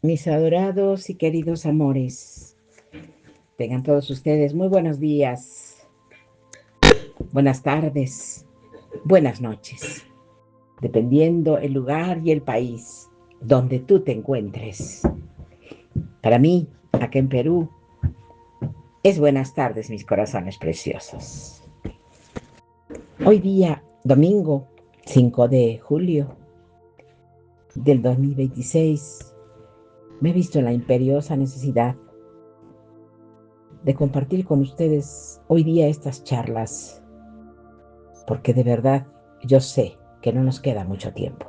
Mis adorados y queridos amores, tengan todos ustedes muy buenos días, buenas tardes, buenas noches, dependiendo el lugar y el país donde tú te encuentres. Para mí, acá en Perú, es buenas tardes, mis corazones preciosos. Hoy día, domingo 5 de julio del 2026, me he visto en la imperiosa necesidad de compartir con ustedes hoy día estas charlas, porque de verdad yo sé que no nos queda mucho tiempo,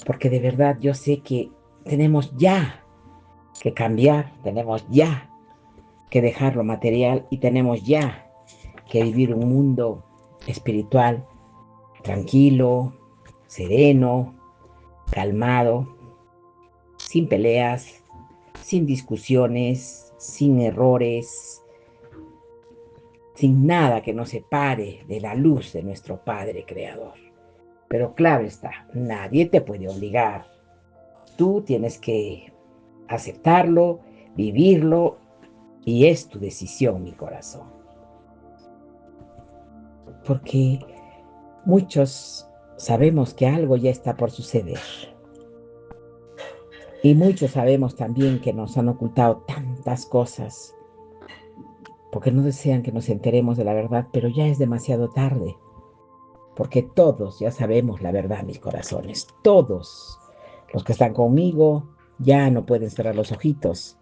porque de verdad yo sé que tenemos ya que cambiar, tenemos ya que dejar lo material y tenemos ya que vivir un mundo espiritual tranquilo, sereno, calmado, sin peleas, sin discusiones, sin errores, sin nada que nos separe de la luz de nuestro Padre Creador. Pero claro está, nadie te puede obligar. Tú tienes que aceptarlo, vivirlo, y es tu decisión, mi corazón. Porque muchos sabemos que algo ya está por suceder. Y muchos sabemos también que nos han ocultado tantas cosas, porque no desean que nos enteremos de la verdad, pero ya es demasiado tarde. Porque todos ya sabemos la verdad, mis corazones. Todos los que están conmigo ya no pueden cerrar los ojitos,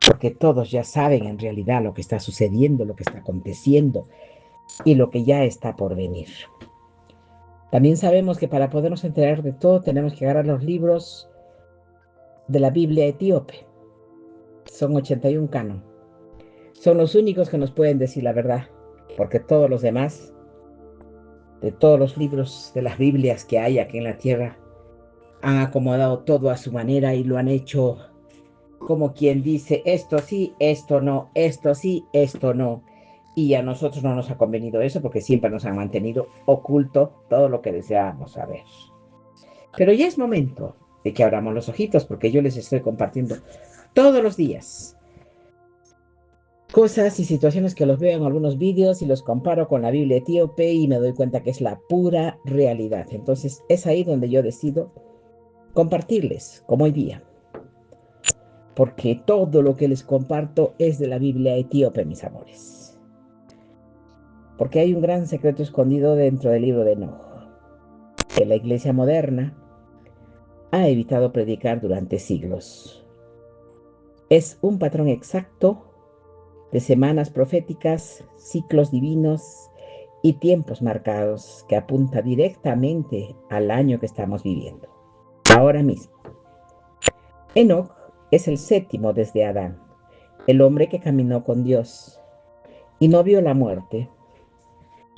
porque todos ya saben en realidad lo que está sucediendo, lo que está aconteciendo y lo que ya está por venir. También sabemos que para podernos enterar de todo tenemos que agarrar los libros de la Biblia etíope. Son 81 canon. Son los únicos que nos pueden decir la verdad, porque todos los demás, de todos los libros de las Biblias que hay aquí en la tierra, han acomodado todo a su manera y lo han hecho como quien dice, esto sí, esto no, esto sí, esto no. Y a nosotros no nos ha convenido eso porque siempre nos han mantenido oculto todo lo que deseábamos saber. Pero ya es momento de que abramos los ojitos porque yo les estoy compartiendo todos los días cosas y situaciones que los veo en algunos vídeos y los comparo con la Biblia etíope y me doy cuenta que es la pura realidad. Entonces es ahí donde yo decido compartirles, como hoy día, porque todo lo que les comparto es de la Biblia etíope, mis amores. Porque hay un gran secreto escondido dentro del libro de Enoch, que la iglesia moderna ha evitado predicar durante siglos. Es un patrón exacto de semanas proféticas, ciclos divinos y tiempos marcados que apunta directamente al año que estamos viviendo, ahora mismo. Enoch es el séptimo desde Adán, el hombre que caminó con Dios y no vio la muerte,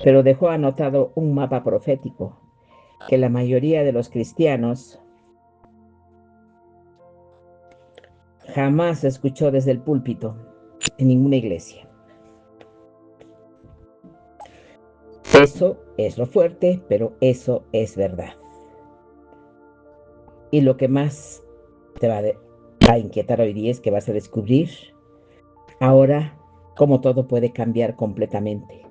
pero dejó anotado un mapa profético que la mayoría de los cristianos jamás escuchó desde el púlpito en ninguna iglesia. Eso es lo fuerte, pero eso es verdad. Y lo que más te va a inquietar hoy día es que vas a descubrir ahora cómo todo puede cambiar completamente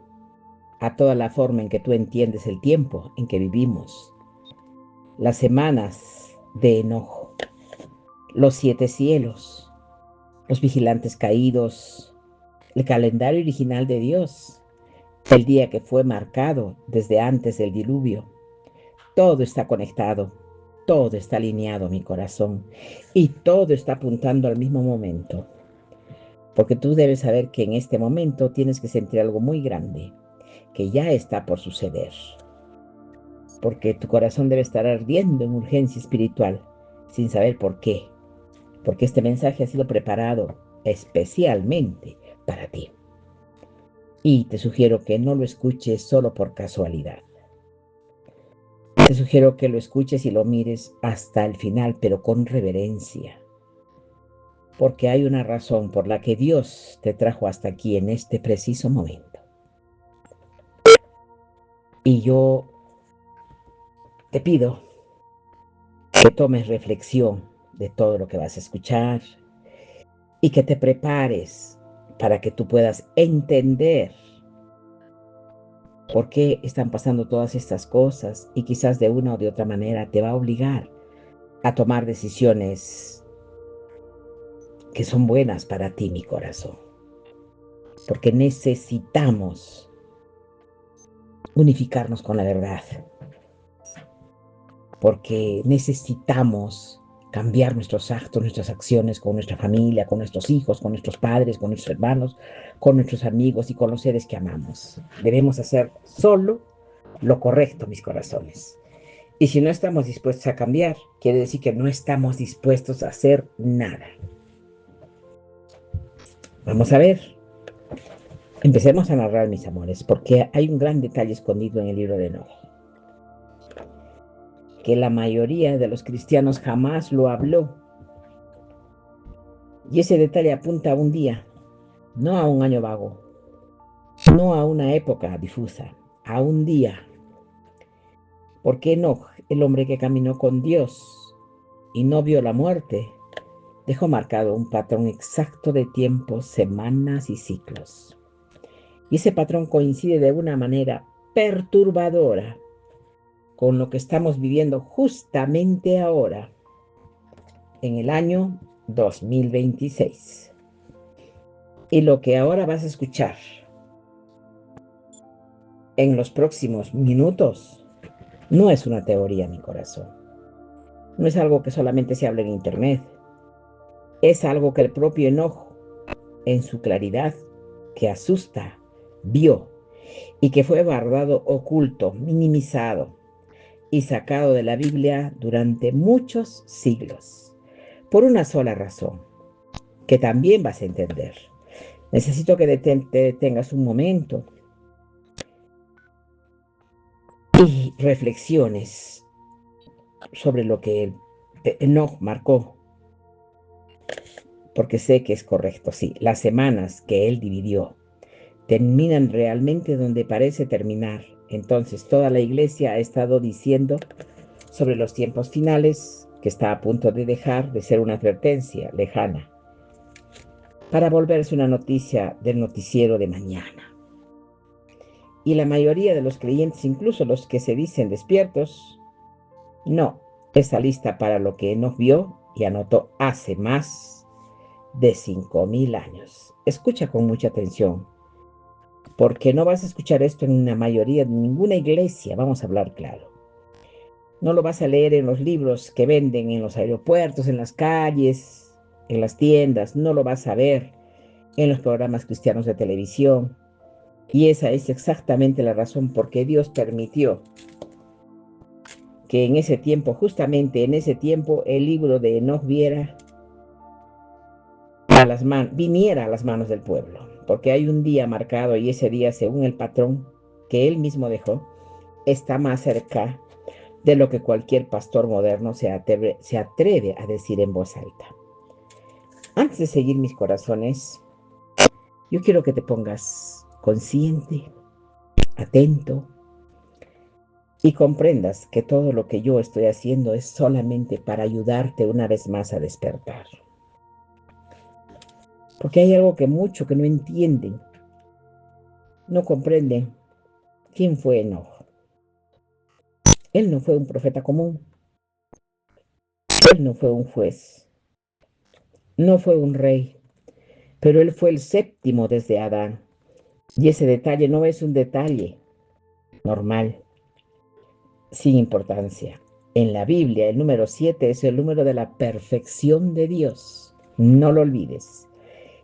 a toda la forma en que tú entiendes el tiempo en que vivimos, las semanas de enojo, los 7 cielos, los vigilantes caídos, el calendario original de Dios, el día que fue marcado desde antes del diluvio. Todo está conectado, todo está alineado, mi corazón, y todo está apuntando al mismo momento. Porque tú debes saber que en este momento tienes que sentir algo muy grande, que ya está por suceder. Porque tu corazón debe estar ardiendo en urgencia espiritual, sin saber por qué. Porque este mensaje ha sido preparado especialmente para ti. Y te sugiero que no lo escuches solo por casualidad. Te sugiero que lo escuches y lo mires hasta el final, pero con reverencia. Porque hay una razón por la que Dios te trajo hasta aquí en este preciso momento. Y yo te pido que tomes reflexión de todo lo que vas a escuchar y que te prepares para que tú puedas entender por qué están pasando todas estas cosas y quizás de una o de otra manera te va a obligar a tomar decisiones que son buenas para ti, mi corazón. Porque necesitamos unificarnos con la verdad. Porque necesitamos cambiar nuestros actos, nuestras acciones con nuestra familia, con nuestros hijos, con nuestros padres, con nuestros hermanos, con nuestros amigos y con los seres que amamos. Debemos hacer solo lo correcto, mis corazones. Y si no estamos dispuestos a cambiar, quiere decir que no estamos dispuestos a hacer nada. Vamos a ver. Empecemos a narrar, mis amores, porque hay un gran detalle escondido en el libro de Enoch, que la mayoría de los cristianos jamás lo habló. Y ese detalle apunta a un día, no a un año vago, no a una época difusa, a un día. Porque Enoch, el hombre que caminó con Dios y no vio la muerte, dejó marcado un patrón exacto de tiempos, semanas y ciclos. Y ese patrón coincide de una manera perturbadora con lo que estamos viviendo justamente ahora, en el año 2026. Y lo que ahora vas a escuchar en los próximos minutos no es una teoría, mi corazón. No es algo que solamente se habla en internet. Es algo que el propio Enoch, en su claridad, que asusta, vio y que fue guardado oculto, minimizado y sacado de la Biblia durante muchos siglos, por una sola razón, que también vas a entender. Necesito que te detengas un momento y reflexiones sobre lo que Enoch marcó, porque sé que es correcto, sí. Las semanas que él dividió terminan realmente donde parece terminar. Entonces toda la iglesia ha estado diciendo sobre los tiempos finales que está a punto de dejar de ser una advertencia lejana para volverse una noticia del noticiero de mañana. Y la mayoría de los creyentes, incluso los que se dicen despiertos, no, esa lista para lo que Enoch vio y anotó hace más de 5000 años. Escucha con mucha atención, porque no vas a escuchar esto en la mayoría de ninguna iglesia, vamos a hablar claro. No lo vas a leer en los libros que venden en los aeropuertos, en las calles, en las tiendas, no lo vas a ver en los programas cristianos de televisión. Y esa es exactamente la razón por qué Dios permitió que en ese tiempo, justamente en ese tiempo, el libro de Enoch viniera a las manos del pueblo. Porque hay un día marcado y ese día, según el patrón que él mismo dejó, está más cerca de lo que cualquier pastor moderno se atreve a decir en voz alta. Antes de seguir, mis corazones, yo quiero que te pongas consciente, atento, y comprendas que todo lo que yo estoy haciendo es solamente para ayudarte una vez más a despertar. Porque hay algo que muchos que no entienden, no comprenden. ¿Quién fue Enoch? Él no fue un profeta común, él no fue un juez, no fue un rey, pero él fue el séptimo desde Adán. Y ese detalle no es un detalle normal, sin importancia. En la Biblia, el número 7 es el número de la perfección de Dios. No lo olvides.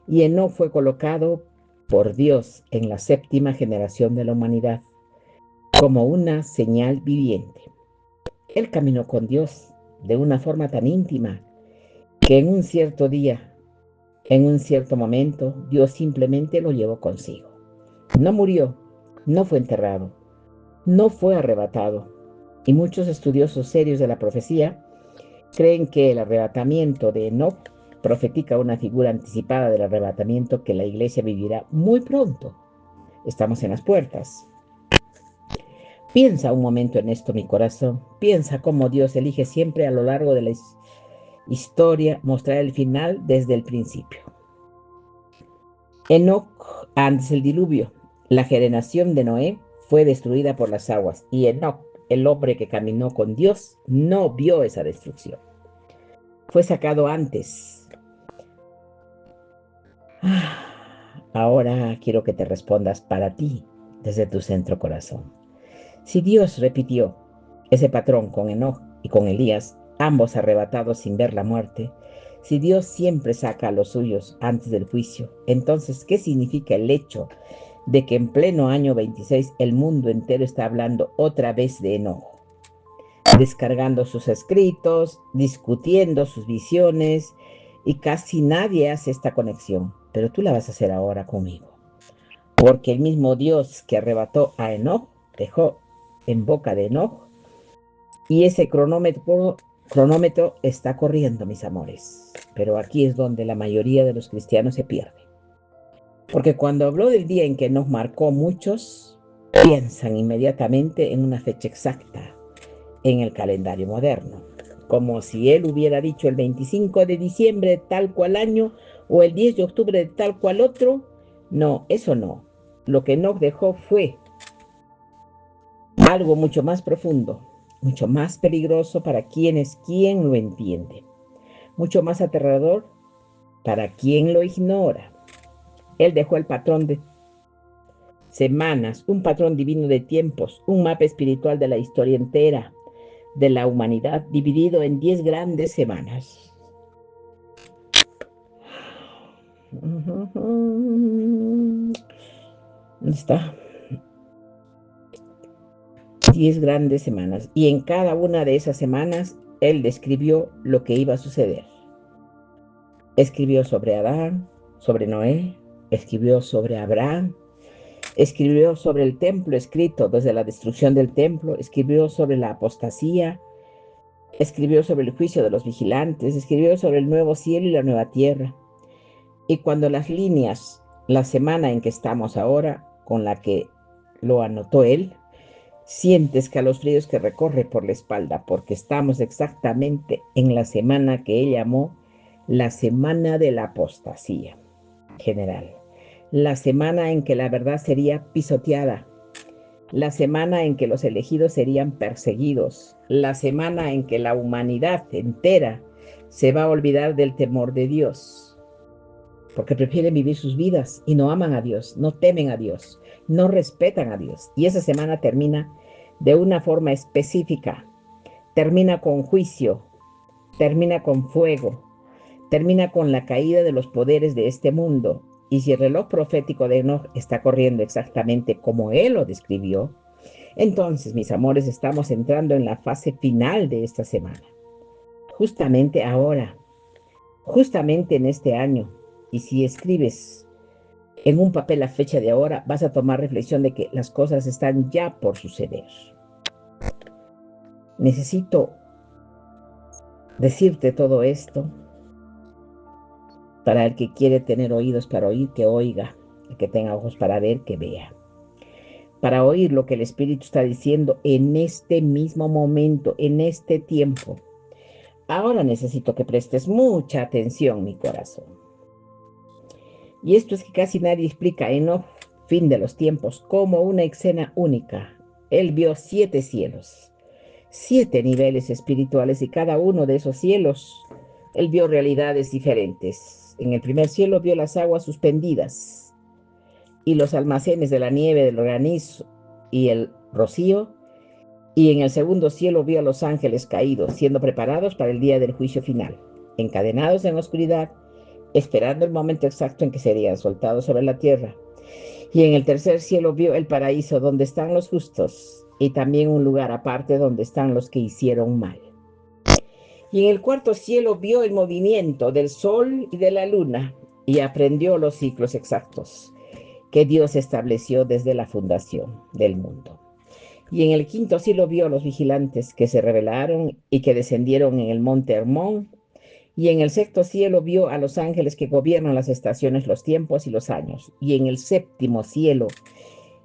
Y Enoc fue colocado por Dios en la séptima generación de la humanidad como una señal viviente. Él caminó con Dios de una forma tan íntima que en un cierto día, en un cierto momento, Dios simplemente lo llevó consigo. No murió, no fue enterrado, no fue arrebatado. Y muchos estudiosos serios de la profecía creen que el arrebatamiento de Enoc profetiza una figura anticipada del arrebatamiento que la iglesia vivirá muy pronto. Estamos en las puertas. Piensa un momento en esto, mi corazón. Piensa cómo Dios elige siempre a lo largo de historia mostrará el final desde el principio. Enoc, antes del diluvio, la generación de Noé fue destruida por las aguas, y Enoc, el hombre que caminó con Dios, no vio esa destrucción. Fue sacado antes. Ahora quiero que te respondas para ti, desde tu centro corazón. Si Dios repitió ese patrón con Enoc y con Elías, ambos arrebatados sin ver la muerte, si Dios siempre saca a los suyos antes del juicio, entonces, ¿qué significa el hecho de que en pleno año 26 el mundo entero está hablando otra vez de Enoc, descargando sus escritos, discutiendo sus visiones, y casi nadie hace esta conexión? Pero tú la vas a hacer ahora conmigo, porque el mismo Dios que arrebató a Enoc dejó en boca de Enoc, y ese cronómetro está corriendo, mis amores. Pero aquí es donde la mayoría de los cristianos se pierde. Porque cuando habló del día en que nos marcó, muchos piensan inmediatamente en una fecha exacta en el calendario moderno, como si él hubiera dicho el 25 de diciembre de tal cual año o el 10 de octubre de tal cual otro. No, eso no. Lo que Enoc dejó fue algo mucho más profundo, mucho más peligroso para quien lo entiende, mucho más aterrador para quien lo ignora. Él dejó el patrón de semanas, un patrón divino de tiempos, un mapa espiritual de la historia entera de la humanidad, dividido en 10 grandes semanas. ¿Dónde está? 10 grandes semanas. Y en cada una de esas semanas, él describió lo que iba a suceder. Escribió sobre Adán, sobre Noé, escribió sobre Abraham, escribió sobre el templo escrito desde la destrucción del templo, escribió sobre la apostasía, escribió sobre el juicio de los vigilantes, escribió sobre el nuevo cielo y la nueva tierra. Y cuando las líneas, la semana en que estamos ahora, con la que lo anotó él, sientes calofríos que recorre por la espalda, porque estamos exactamente en la semana que él llamó la semana de la apostasía general, la semana en que la verdad sería pisoteada, la semana en que los elegidos serían perseguidos, la semana en que la humanidad entera se va a olvidar del temor de Dios, porque prefieren vivir sus vidas y no aman a Dios, no temen a Dios, no respetan a Dios. Y esa semana termina de una forma específica, termina con juicio, termina con fuego, termina con la caída de los poderes de este mundo. Y si el reloj profético de Enoc está corriendo exactamente como él lo describió, entonces, mis amores, estamos entrando en la fase final de esta semana. Justamente ahora, justamente en este año. Y si escribes en un papel la fecha de ahora, vas a tomar reflexión de que las cosas están ya por suceder. Necesito decirte todo esto para el que quiere tener oídos para oír, que oiga; el que tenga ojos para ver, que vea. Para oír lo que el Espíritu está diciendo en este mismo momento, en este tiempo. Ahora necesito que prestes mucha atención, mi corazón. Y esto es que casi nadie explica en Enoc, fin de los tiempos, como una escena única. Él vio 7 cielos, 7 niveles espirituales, y cada uno de esos cielos, él vio realidades diferentes. En el primer cielo vio las aguas suspendidas y los almacenes de la nieve, del granizo y el rocío. Y en el segundo cielo vio a los ángeles caídos, siendo preparados para el día del juicio final, encadenados en la oscuridad, esperando el momento exacto en que serían soltados sobre la tierra. Y en el tercer cielo vio el paraíso, donde están los justos, y también un lugar aparte donde están los que hicieron mal. Y en el cuarto cielo vio el movimiento del sol y de la luna, y aprendió los ciclos exactos que Dios estableció desde la fundación del mundo. Y en el quinto cielo vio a los vigilantes que se rebelaron y que descendieron en el monte Hermón. Y en el sexto cielo vio a los ángeles que gobiernan las estaciones, los tiempos y los años. Y en el séptimo cielo,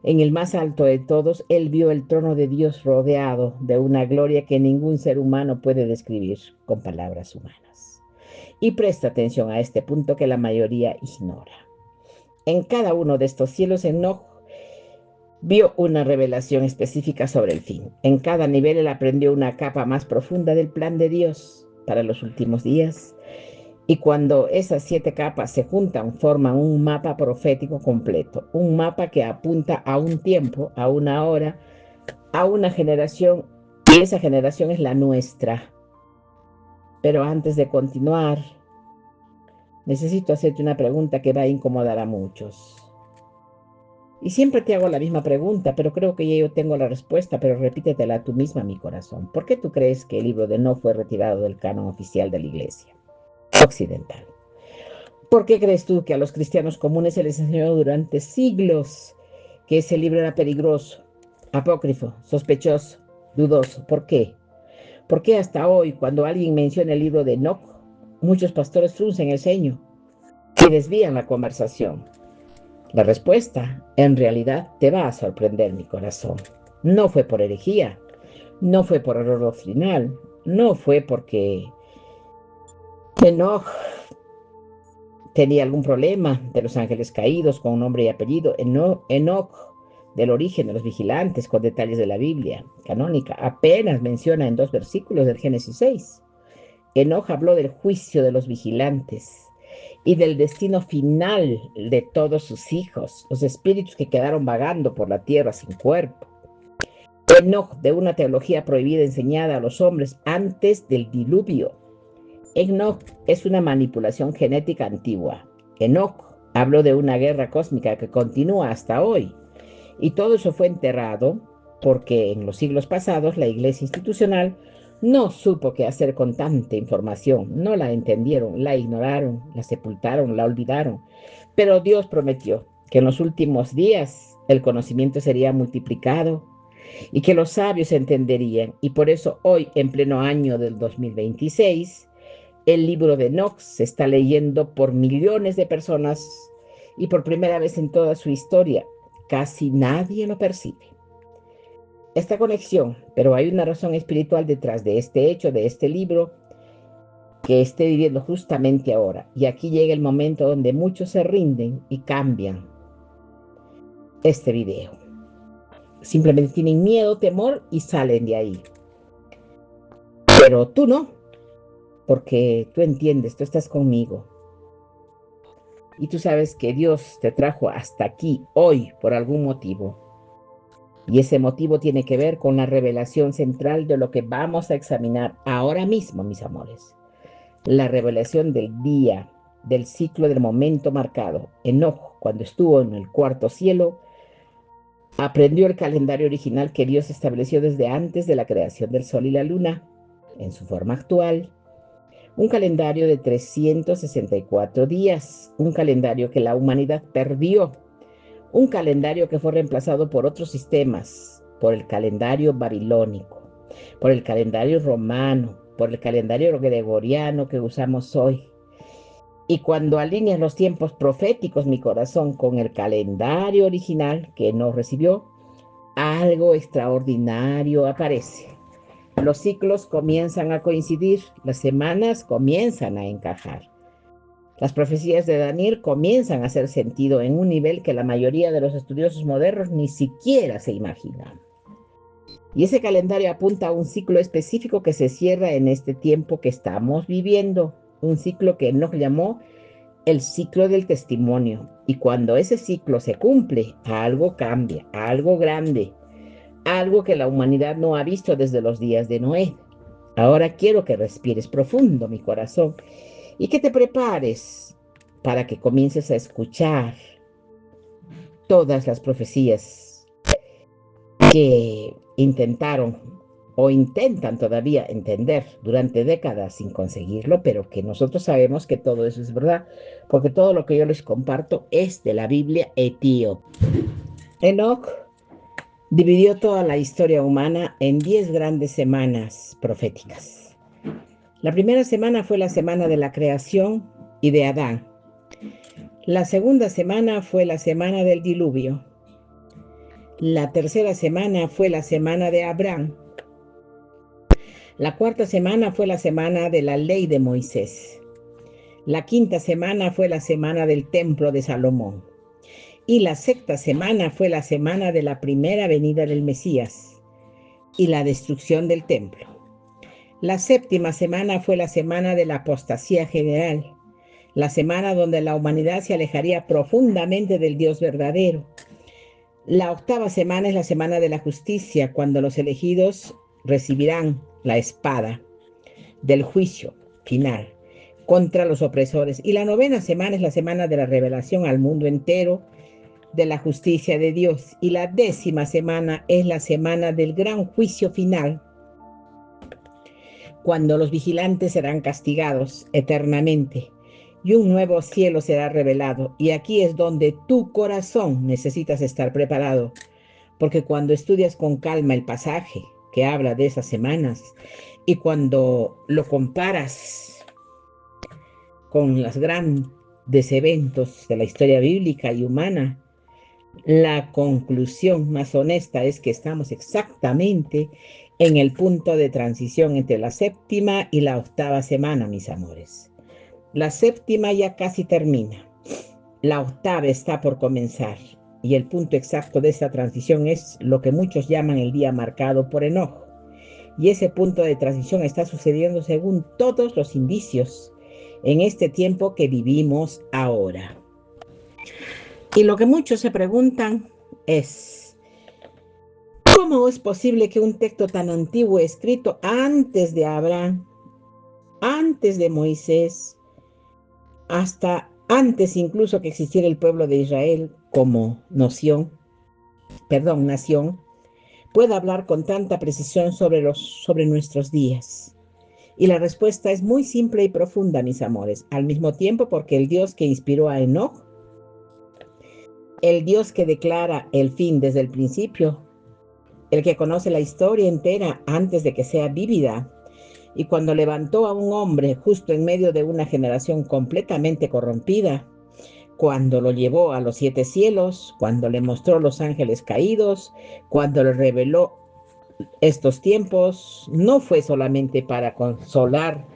en el más alto de todos, él vio el trono de Dios rodeado de una gloria que ningún ser humano puede describir con palabras humanas. Y presta atención a este punto que la mayoría ignora. En cada uno de estos cielos, Enoc vio una revelación específica sobre el fin. En cada nivel él aprendió una capa más profunda del plan de Dios para los últimos días. Y cuando esas 7 capas se juntan, forman un mapa profético completo. Un mapa que apunta a un tiempo, a una hora, a una generación. Y esa generación es la nuestra. Pero antes de continuar, necesito hacerte una pregunta que va a incomodar a muchos. Y siempre te hago la misma pregunta, pero creo que ya yo tengo la respuesta, pero repítetela tú misma, mi corazón. ¿Por qué tú crees que el libro de Enoc fue retirado del canon oficial de la Iglesia occidental? ¿Por qué crees tú que a los cristianos comunes se les enseñó durante siglos que ese libro era peligroso, apócrifo, sospechoso, dudoso? ¿Por qué? ¿Por qué hasta hoy, cuando alguien menciona el libro de Enoc, muchos pastores fruncen el ceño y desvían la conversación? La respuesta, en realidad, te va a sorprender, mi corazón. No fue por herejía, no fue por error doctrinal, no fue porque Enoc tenía algún problema de los ángeles caídos con nombre y apellido. Enoc, del origen de los vigilantes, con detalles de la Biblia canónica, apenas menciona en 2 versículos del Génesis 6. Enoc habló del juicio de los vigilantes y del destino final de todos sus hijos, los espíritus que quedaron vagando por la tierra sin cuerpo. Enoc, de una teología prohibida enseñada a los hombres antes del diluvio. Enoc es una manipulación genética antigua. Enoc habló de una guerra cósmica que continúa hasta hoy. Y todo eso fue enterrado porque en los siglos pasados la iglesia institucional no supo qué hacer con tanta información, no la entendieron, la ignoraron, la sepultaron, la olvidaron. Pero Dios prometió que en los últimos días el conocimiento sería multiplicado y que los sabios entenderían. Y por eso hoy, en pleno año del 2026, el libro de Enoc se está leyendo por millones de personas y por primera vez en toda su historia casi nadie lo percibe. Esta conexión, pero hay una razón espiritual detrás de este hecho, de este libro, que esté viviendo justamente ahora. Y aquí llega el momento donde muchos se rinden y cambian este video. Simplemente tienen miedo, temor y salen de ahí. Pero tú no, porque tú entiendes, tú estás conmigo. Y tú sabes que Dios te trajo hasta aquí hoy por algún motivo. Y ese motivo tiene que ver con la revelación central de lo que vamos a examinar ahora mismo, mis amores. La revelación del día, del ciclo del momento marcado. Enoc, cuando estuvo en el 4º cielo, aprendió el calendario original que Dios estableció desde antes de la creación del sol y la luna, en su forma actual. Un calendario de 364 días, un calendario que la humanidad perdió. Un calendario que fue reemplazado por otros sistemas, por el calendario babilónico, por el calendario romano, por el calendario gregoriano que usamos hoy. Y cuando alineas los tiempos proféticos, mi corazón, con el calendario original que no recibió, algo extraordinario aparece. Los ciclos comienzan a coincidir, las semanas comienzan a encajar. Las profecías de Daniel comienzan a hacer sentido en un nivel que la mayoría de los estudiosos modernos ni siquiera se imaginan. Y ese calendario apunta a un ciclo específico que se cierra en este tiempo que estamos viviendo, un ciclo que nos llamó el ciclo del testimonio. Y cuando ese ciclo se cumple, algo cambia, algo grande, algo que la humanidad no ha visto desde los días de Noé. Ahora quiero que respires profundo, mi corazón, y que te prepares para que comiences a escuchar todas las profecías que intentaron o intentan todavía entender durante décadas sin conseguirlo, pero que nosotros sabemos que todo eso es verdad, porque todo lo que yo les comparto es de la Biblia etíope. Enoc dividió toda la historia humana en 10 grandes semanas proféticas. La primera semana fue la semana de la creación y de Adán. La segunda semana fue la semana del diluvio. La tercera semana fue la semana de Abraham. La cuarta semana fue la semana de la ley de Moisés. La quinta semana fue la semana del templo de Salomón. Y la sexta semana fue la semana de la primera venida del Mesías y la destrucción del templo. La séptima semana fue la semana de la apostasía general, la semana donde la humanidad se alejaría profundamente del Dios verdadero. La octava semana es la semana de la justicia, cuando los elegidos recibirán la espada del juicio final contra los opresores. Y la novena semana es la semana de la revelación al mundo entero de la justicia de Dios. Y la décima semana es la semana del gran juicio final, cuando los vigilantes serán castigados eternamente y un nuevo cielo será revelado. Y aquí es donde tu corazón necesitas estar preparado, porque cuando estudias con calma el pasaje que habla de esas semanas y cuando lo comparas con los grandes eventos de la historia bíblica y humana, la conclusión más honesta es que estamos exactamente en el punto de transición entre la séptima y la octava semana, mis amores. La séptima ya casi termina. La octava está por comenzar. Y el punto exacto de esta transición es lo que muchos llaman el día marcado por enojo. Y ese punto de transición está sucediendo según todos los indicios en este tiempo que vivimos ahora. Y lo que muchos se preguntan es, ¿cómo es posible que un texto tan antiguo escrito antes de Abraham, antes de Moisés, hasta antes incluso que existiera el pueblo de Israel como nación, pueda hablar con tanta precisión sobre nuestros días? Y la respuesta es muy simple y profunda, mis amores, al mismo tiempo porque el Dios que inspiró a Enoch, el Dios que declara el fin desde el principio, el que conoce la historia entera antes de que sea vívida, y cuando levantó a un hombre justo en medio de una generación completamente corrompida, cuando lo llevó a los 7 cielos, cuando le mostró los ángeles caídos, cuando le reveló estos tiempos, no fue solamente para consolar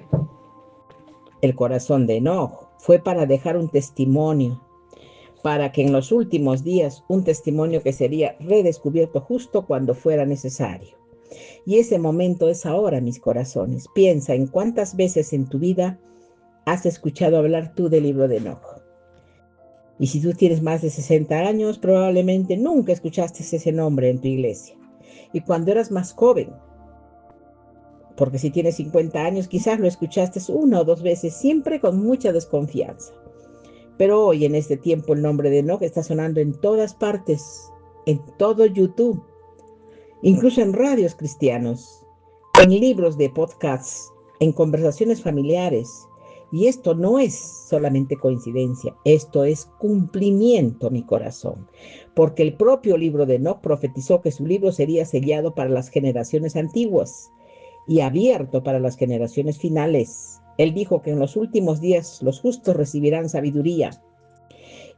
el corazón de Enoch, fue para dejar un testimonio, para que en los últimos días, un testimonio que sería redescubierto justo cuando fuera necesario. Y ese momento es ahora, mis corazones. Piensa en cuántas veces en tu vida has escuchado hablar tú del libro de Enoch. Y si tú tienes más de 60 años, probablemente nunca escuchaste ese nombre en tu iglesia. Y cuando eras más joven, porque si tienes 50 años, quizás lo escuchaste una o dos veces, siempre con mucha desconfianza. Pero hoy, en este tiempo, el nombre de Enoch está sonando en todas partes, en todo YouTube, incluso en radios cristianos, en libros de podcasts, en conversaciones familiares. Y esto no es solamente coincidencia, esto es cumplimiento, mi corazón, porque el propio libro de Enoch profetizó que su libro sería sellado para las generaciones antiguas y abierto para las generaciones finales. Él dijo que en los últimos días los justos recibirán sabiduría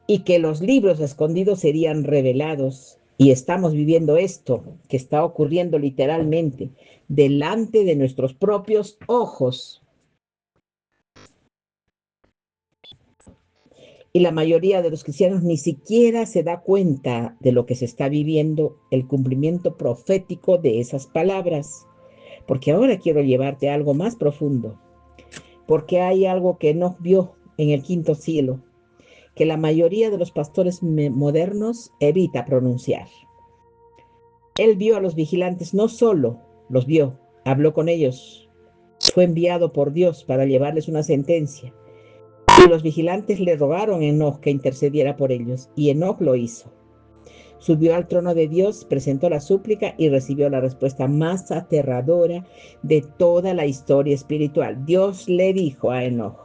y que los libros escondidos serían revelados. Y estamos viviendo esto que está ocurriendo literalmente delante de nuestros propios ojos. Y la mayoría de los cristianos ni siquiera se da cuenta de lo que se está viviendo, el cumplimiento profético de esas palabras. Porque ahora quiero llevarte a algo más profundo. Porque hay algo que Enoch vio en el quinto cielo, que la mayoría de los pastores modernos evita pronunciar. Él vio a los vigilantes, no solo los vio, habló con ellos, fue enviado por Dios para llevarles una sentencia. Y los vigilantes le rogaron a Enoch que intercediera por ellos, y Enoch lo hizo. Subió al trono de Dios, presentó la súplica y recibió la respuesta más aterradora de toda la historia espiritual. Dios le dijo a Enoch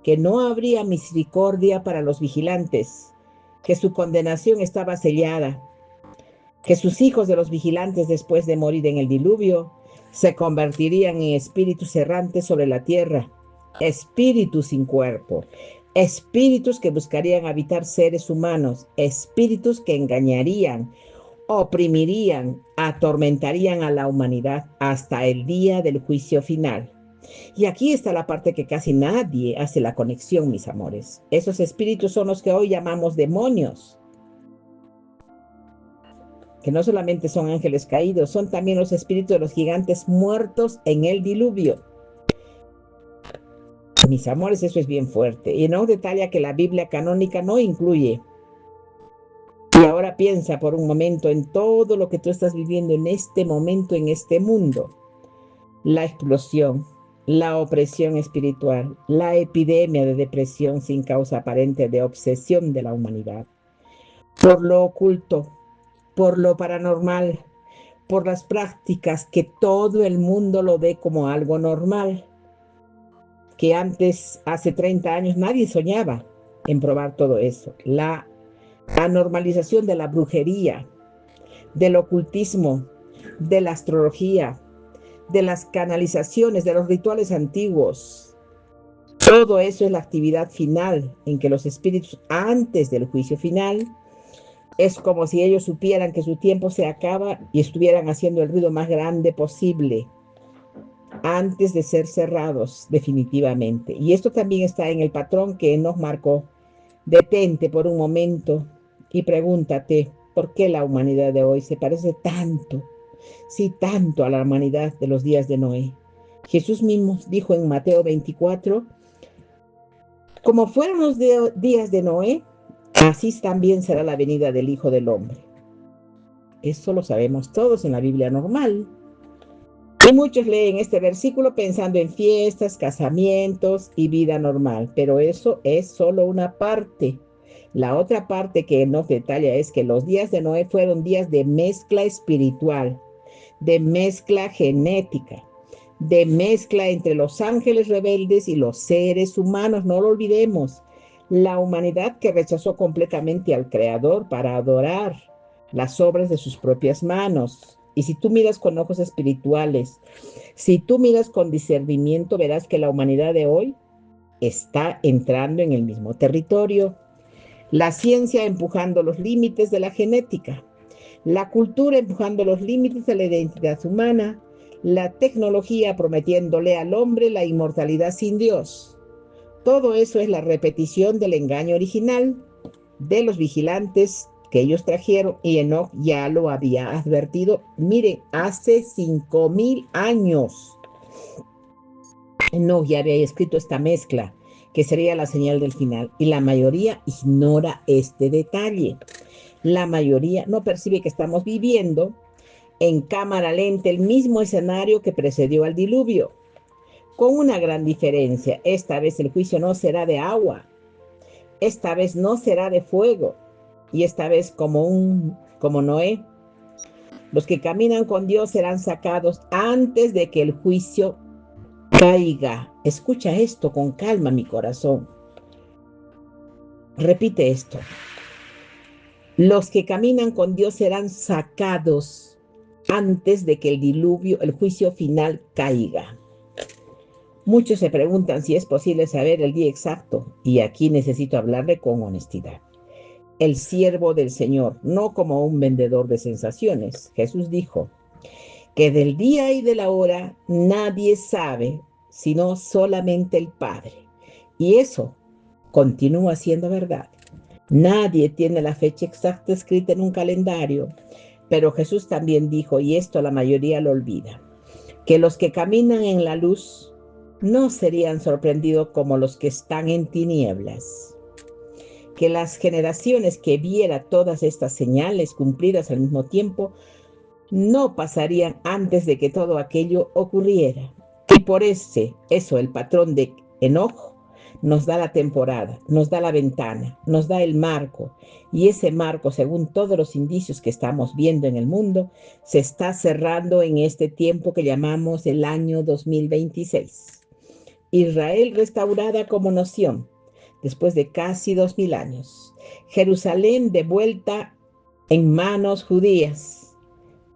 que no habría misericordia para los vigilantes, que su condenación estaba sellada, que sus hijos de los vigilantes, después de morir en el diluvio, se convertirían en espíritus errantes sobre la tierra, espíritus sin cuerpo, espíritus que buscarían habitar seres humanos, espíritus que engañarían, oprimirían, atormentarían a la humanidad hasta el día del juicio final. Y aquí está la parte que casi nadie hace la conexión, mis amores. Esos espíritus son los que hoy llamamos demonios, que no solamente son ángeles caídos, son también los espíritus de los gigantes muertos en el diluvio. Mis amores, eso es bien fuerte. Y no detalla que la Biblia canónica no incluye. Y ahora piensa por un momento en todo lo que tú estás viviendo en este momento, en este mundo. La explosión, la opresión espiritual, la epidemia de depresión sin causa aparente, de obsesión de la humanidad, por lo oculto, por lo paranormal, por las prácticas que todo el mundo lo ve como algo normal, que antes, hace 30 años, nadie soñaba en probar todo eso. La anormalización de la brujería, del ocultismo, de la astrología, de las canalizaciones, de los rituales antiguos. Todo eso es la actividad final en que los espíritus, antes del juicio final, es como si ellos supieran que su tiempo se acaba y estuvieran haciendo el ruido más grande posible antes de ser cerrados definitivamente. Y esto también está en el patrón que nos marcó. Detente por un momento y pregúntate por qué la humanidad de hoy se parece tanto, sí, tanto a la humanidad de los días de Noé. Jesús mismo dijo en Mateo 24, como fueron los días de Noé, así también será la venida del Hijo del Hombre. Eso lo sabemos todos en la Biblia normal. Y muchos leen este versículo pensando en fiestas, casamientos y vida normal, pero eso es solo una parte. La otra parte que nos detalla es que los días de Noé fueron días de mezcla espiritual, de mezcla genética, de mezcla entre los ángeles rebeldes y los seres humanos. No lo olvidemos. La humanidad que rechazó completamente al Creador para adorar las obras de sus propias manos. Y si tú miras con ojos espirituales, si tú miras con discernimiento, verás que la humanidad de hoy está entrando en el mismo territorio. La ciencia empujando los límites de la genética, la cultura empujando los límites de la identidad humana, la tecnología prometiéndole al hombre la inmortalidad sin Dios. Todo eso es la repetición del engaño original de los vigilantes que ellos trajeron, y Enoch ya lo había advertido. Miren, hace 5000 años Enoch ya había escrito esta mezcla que sería la señal del final, y la mayoría ignora este detalle. La mayoría no percibe que estamos viviendo en cámara lenta el mismo escenario que precedió al diluvio, con una gran diferencia. Esta vez el juicio no será de agua, esta vez no será de fuego, y esta vez como Noé, los que caminan con Dios serán sacados antes de que el juicio caiga. Escucha esto con calma, mi corazón. Repite esto. Los que caminan con Dios serán sacados antes de que el diluvio, el juicio final caiga. Muchos se preguntan si es posible saber el día exacto, y aquí necesito hablarle con honestidad. El siervo del Señor, no como un vendedor de sensaciones. Jesús dijo que del día y de la hora nadie sabe, sino solamente el Padre. Y eso continúa siendo verdad. Nadie tiene la fecha exacta escrita en un calendario, pero Jesús también dijo, y esto la mayoría lo olvida, que los que caminan en la luz no serían sorprendidos como los que están en tinieblas. Que las generaciones que vieran todas estas señales cumplidas al mismo tiempo no pasarían antes de que todo aquello ocurriera. Y por eso el patrón de enojo nos da la temporada, nos da la ventana, nos da el marco. Y ese marco, según todos los indicios que estamos viendo en el mundo, se está cerrando en este tiempo que llamamos el año 2026. Israel restaurada como nación después de casi 2000 años. Jerusalén de vuelta en manos judías.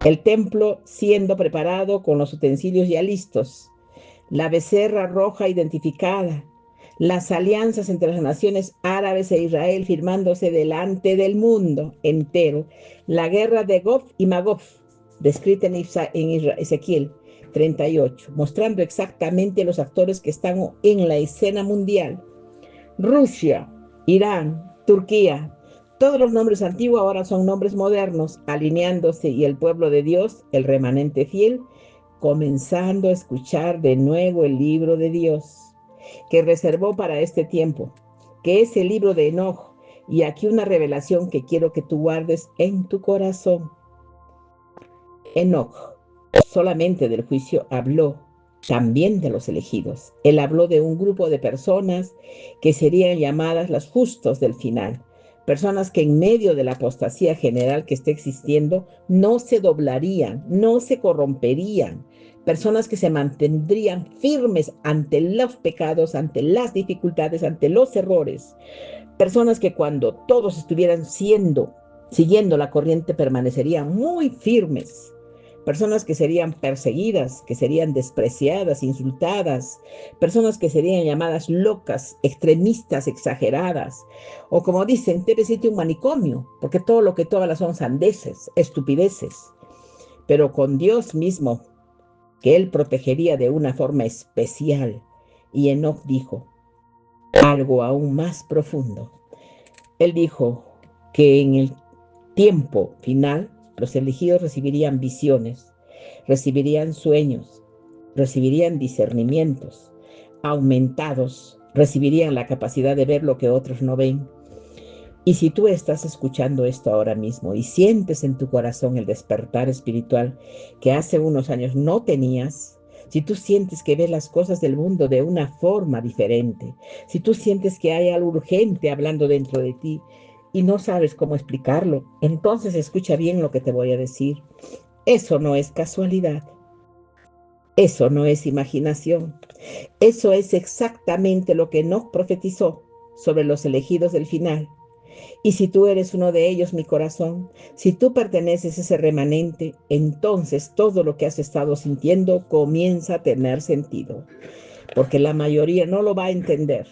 El templo siendo preparado con los utensilios ya listos. La becerra roja identificada. Las alianzas entre las naciones árabes e Israel firmándose delante del mundo entero. La guerra de Gog y Magog, descrita en Ezequiel. 38, mostrando exactamente los actores que están en la escena mundial. Rusia, Irán, Turquía, todos los nombres antiguos ahora son nombres modernos, alineándose y el pueblo de Dios, el remanente fiel, comenzando a escuchar de nuevo el libro de Dios, que reservó para este tiempo, que es el libro de Enoch. Y aquí una revelación que quiero que tú guardes en tu corazón. Enoch solamente del juicio habló, también de los elegidos. Él habló de un grupo de personas que serían llamadas las justos del final. Personas que en medio de la apostasía general que está existiendo no se doblarían, no se corromperían. Personas que se mantendrían firmes ante los pecados, ante las dificultades, ante los errores. Personas que cuando todos estuvieran siguiendo la corriente permanecerían muy firmes. Personas que serían perseguidas, que serían despreciadas, insultadas, personas que serían llamadas locas, extremistas, exageradas, o como dicen, debe ser un manicomio, porque todo lo que tú hablas son sandeces, estupideces, pero con Dios mismo, que Él protegería de una forma especial. Y Enoch dijo algo aún más profundo. Él dijo que en el tiempo final los elegidos recibirían visiones, recibirían sueños, recibirían discernimientos aumentados, recibirían la capacidad de ver lo que otros no ven. Y si tú estás escuchando esto ahora mismo y sientes en tu corazón el despertar espiritual que hace unos años no tenías, si tú sientes que ves las cosas del mundo de una forma diferente, si tú sientes que hay algo urgente hablando dentro de ti y no sabes cómo explicarlo, entonces escucha bien lo que te voy a decir. Eso no es casualidad. Eso no es imaginación. Eso es exactamente lo que Enoch profetizó sobre los elegidos del final. Y si tú eres uno de ellos, mi corazón, si tú perteneces a ese remanente, entonces todo lo que has estado sintiendo comienza a tener sentido. Porque la mayoría no lo va a entender.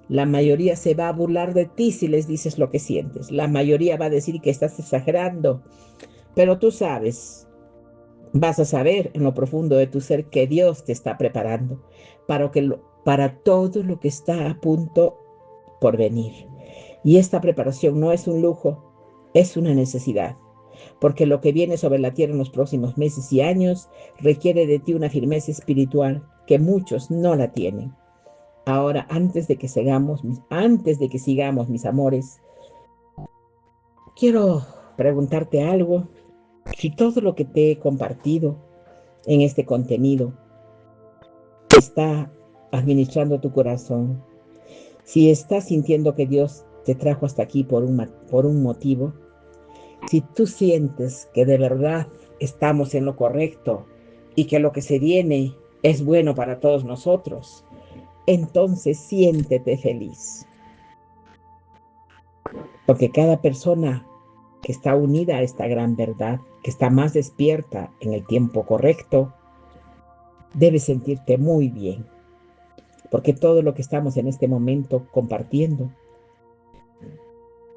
La mayoría se va a burlar de ti si les dices lo que sientes. La mayoría va a decir que estás exagerando. Pero tú sabes, vas a saber en lo profundo de tu ser que Dios te está preparando para todo lo que está a punto por venir. Y esta preparación no es un lujo, es una necesidad, porque lo que viene sobre la tierra en los próximos meses y años requiere de ti una firmeza espiritual que muchos no la tienen. Ahora, antes de que sigamos, mis amores, quiero preguntarte algo. Si todo lo que te he compartido en este contenido está administrando tu corazón, si estás sintiendo que Dios te trajo hasta aquí por un motivo, si tú sientes que de verdad estamos en lo correcto y que lo que se viene es bueno para todos nosotros, entonces siéntete feliz. Porque cada persona que está unida a esta gran verdad, que está más despierta en el tiempo correcto, debe sentirte muy bien. Porque todo lo que estamos en este momento compartiendo,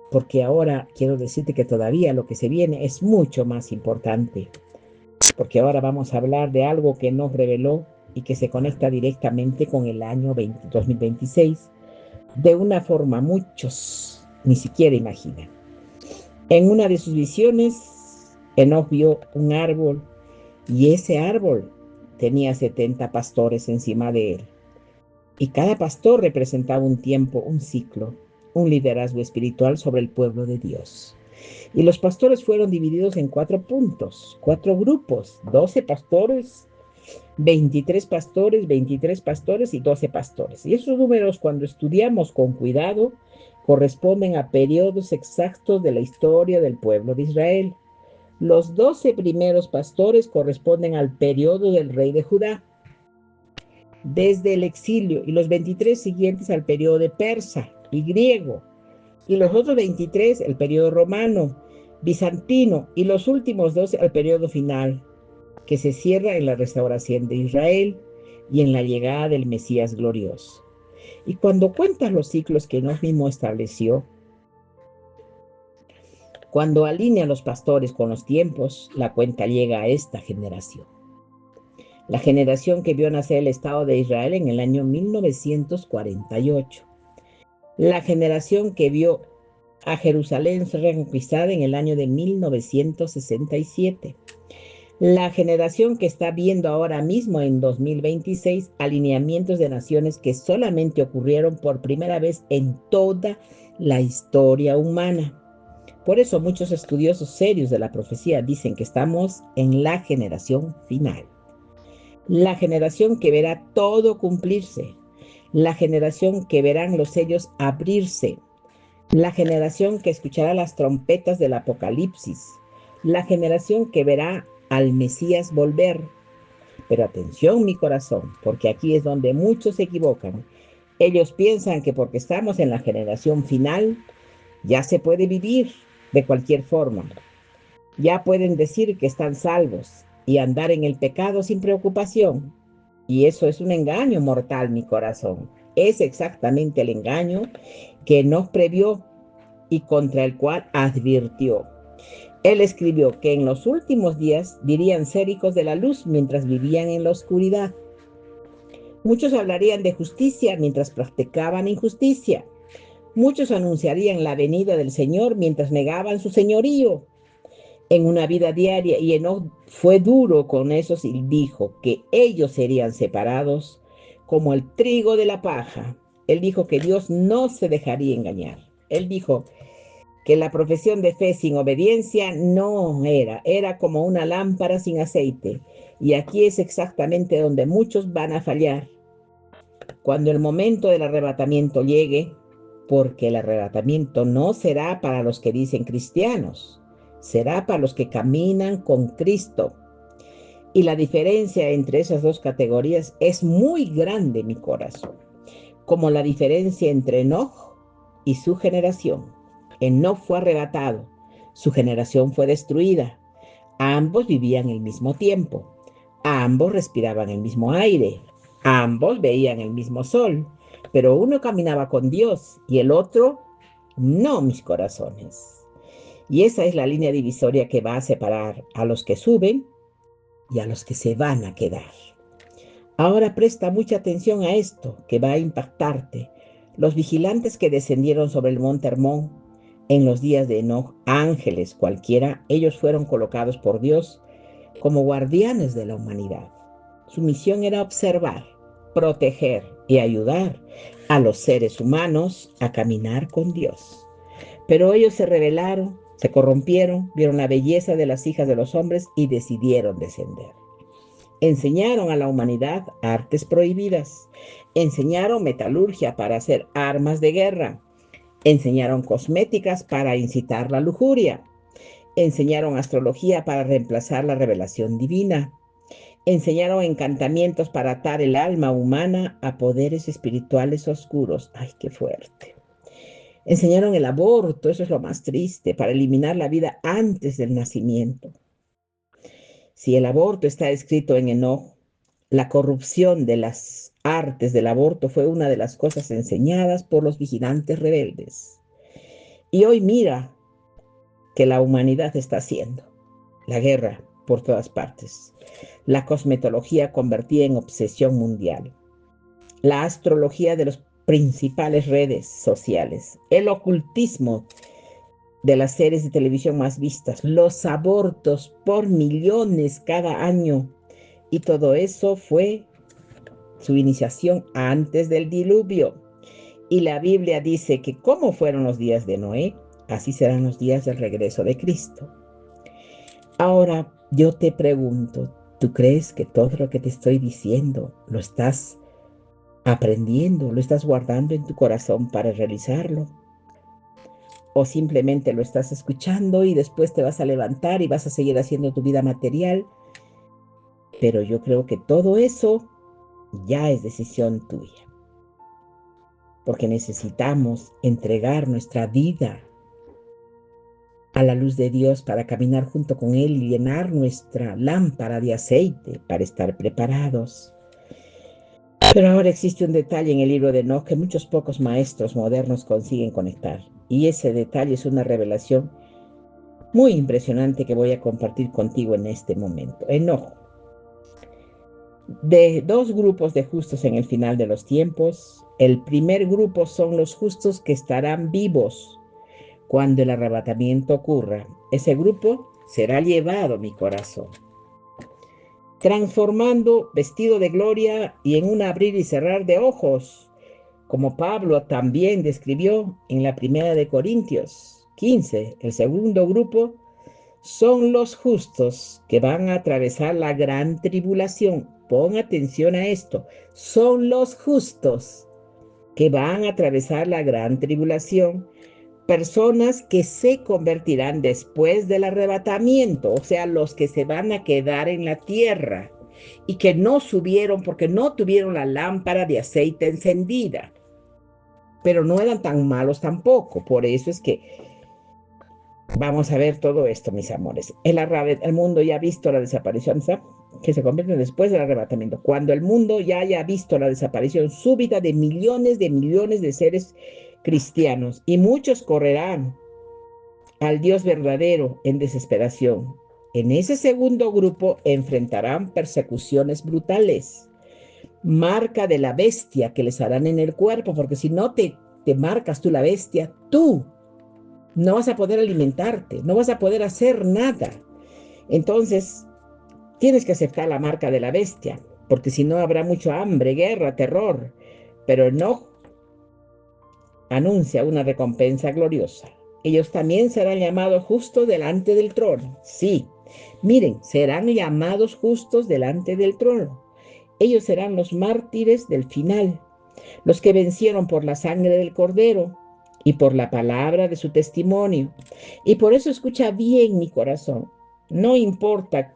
porque ahora quiero decirte que todavía lo que se viene es mucho más importante. Porque ahora vamos a hablar de algo que nos reveló y que se conecta directamente con el año 2026, de una forma muchos ni siquiera imaginan. En una de sus visiones, Enoch vio un árbol y ese árbol tenía 70 pastores encima de él. Y cada pastor representaba un tiempo, un ciclo, un liderazgo espiritual sobre el pueblo de Dios. Y los pastores fueron divididos en 4 puntos, 4 grupos, 12 pastores, 23 pastores, 23 pastores y 12 pastores. Y esos números, cuando estudiamos con cuidado, corresponden a periodos exactos de la historia del pueblo de Israel. Los 12 primeros pastores corresponden al periodo del rey de Judá, desde el exilio, y los 23 siguientes al periodo de persa y griego, y los otros 23 el periodo romano, bizantino, y los últimos 12 al periodo final, que se cierra en la restauración de Israel y en la llegada del Mesías glorioso. Y cuando cuentas los ciclos que Dios mismo estableció, cuando alinea a los pastores con los tiempos, la cuenta llega a esta generación. la generación que vio nacer el Estado de Israel en el año 1948, la generación que vio a Jerusalén ser reconquistada en el año de 1967, la generación que está viendo ahora mismo en 2026 alineamientos de naciones que solamente ocurrieron por primera vez en toda la historia humana. Por eso muchos estudiosos serios de la profecía dicen que estamos en la generación final. La generación que verá todo cumplirse. La generación que verán los sellos abrirse. La generación que escuchará las trompetas del Apocalipsis. La generación que verá al Mesías volver. Pero atención, mi corazón, porque aquí es donde muchos se equivocan. Ellos piensan que porque estamos en la generación final, ya se puede vivir de cualquier forma. Ya pueden decir que están salvos y andar en el pecado sin preocupación. Y eso es un engaño mortal, mi corazón. Es exactamente el engaño que nos previó y contra el cual advirtió. Él escribió que en los últimos días dirían ser hijos de la luz mientras vivían en la oscuridad. Muchos hablarían de justicia mientras practicaban injusticia. Muchos anunciarían la venida del Señor mientras negaban su señorío en una vida diaria. Y Enoc fue duro con esos y dijo que ellos serían separados como el trigo de la paja. Él dijo que Dios no se dejaría engañar. Él dijo que la profesión de fe sin obediencia no era como una lámpara sin aceite. Y aquí es exactamente donde muchos van a fallar. Cuando el momento del arrebatamiento llegue, porque el arrebatamiento no será para los que dicen cristianos, será para los que caminan con Cristo. Y la diferencia entre esas dos categorías es muy grande, mi corazón, como la diferencia entre Enoc y su generación. Enoc fue arrebatado, su generación fue destruida. Ambos vivían el mismo tiempo, ambos respiraban el mismo aire, ambos veían el mismo sol, pero uno caminaba con Dios y el otro no, mis corazones. Y esa es la línea divisoria que va a separar a los que suben y a los que se van a quedar. Ahora presta mucha atención a esto que va a impactarte. Los vigilantes que descendieron sobre el monte Hermón en los días de Enoc, ángeles cualquiera, ellos fueron colocados por Dios como guardianes de la humanidad. Su misión era observar, proteger y ayudar a los seres humanos a caminar con Dios. Pero ellos se rebelaron, se corrompieron, vieron la belleza de las hijas de los hombres y decidieron descender. Enseñaron a la humanidad artes prohibidas, enseñaron metalurgia para hacer armas de guerra, enseñaron cosméticas para incitar la lujuria, enseñaron astrología para reemplazar la revelación divina, enseñaron encantamientos para atar el alma humana a poderes espirituales oscuros. ¡Ay, qué fuerte! Enseñaron el aborto, eso es lo más triste, para eliminar la vida antes del nacimiento. Si el aborto está escrito en Enoc, la corrupción de las artes del aborto fue una de las cosas enseñadas por los vigilantes rebeldes. Y hoy mira que la humanidad está haciendo. La guerra por todas partes. La cosmetología convertida en obsesión mundial. La astrología de las principales redes sociales. El ocultismo de las series de televisión más vistas. Los abortos por millones cada año. Y todo eso fue su iniciación antes del diluvio. Y la Biblia dice que como fueron los días de Noé, así serán los días del regreso de Cristo. Ahora yo te pregunto, ¿tú crees que todo lo que te estoy diciendo lo estás aprendiendo, lo estás guardando en tu corazón para realizarlo? ¿O simplemente lo estás escuchando y después te vas a levantar y vas a seguir haciendo tu vida material? Pero yo creo que todo eso ya es decisión tuya, porque necesitamos entregar nuestra vida a la luz de Dios para caminar junto con Él y llenar nuestra lámpara de aceite para estar preparados. Pero ahora existe un detalle en el libro de Enoc que muchos pocos maestros modernos consiguen conectar. Y ese detalle es una revelación muy impresionante que voy a compartir contigo en este momento. Enoc de dos grupos de justos en el final de los tiempos. El primer grupo son los justos que estarán vivos cuando el arrebatamiento ocurra. Ese grupo será llevado, mi corazón, transformando, vestido de gloria y en un abrir y cerrar de ojos, como Pablo también describió en la primera de Corintios 15. El segundo grupo son los justos que van a atravesar la gran tribulación. Pon atención a esto. Son los justos que van a atravesar la gran tribulación. Personas que se convertirán después del arrebatamiento, o sea, los que se van a quedar en la tierra y que no subieron porque no tuvieron la lámpara de aceite encendida, pero no eran tan malos tampoco. Por eso es que vamos a ver todo esto, mis amores. El mundo ya ha visto la desaparición, ¿sabes? Que se convierte después del arrebatamiento. Cuando el mundo ya haya visto la desaparición súbita de millones de seres cristianos, y muchos correrán al Dios verdadero en desesperación. En ese segundo grupo enfrentarán persecuciones brutales, marca de la bestia que les harán en el cuerpo, porque si no te marcas tú la bestia, tú no vas a poder alimentarte, no vas a poder hacer nada. Entonces, tienes que aceptar la marca de la bestia, porque si no habrá mucho hambre, guerra, terror, pero no anuncia una recompensa gloriosa. Ellos también serán llamados justos delante del trono. Sí, miren, serán llamados justos delante del trono. Ellos serán los mártires del final, los que vencieron por la sangre del Cordero y por la palabra de su testimonio. Y por eso escucha bien, mi corazón. No importa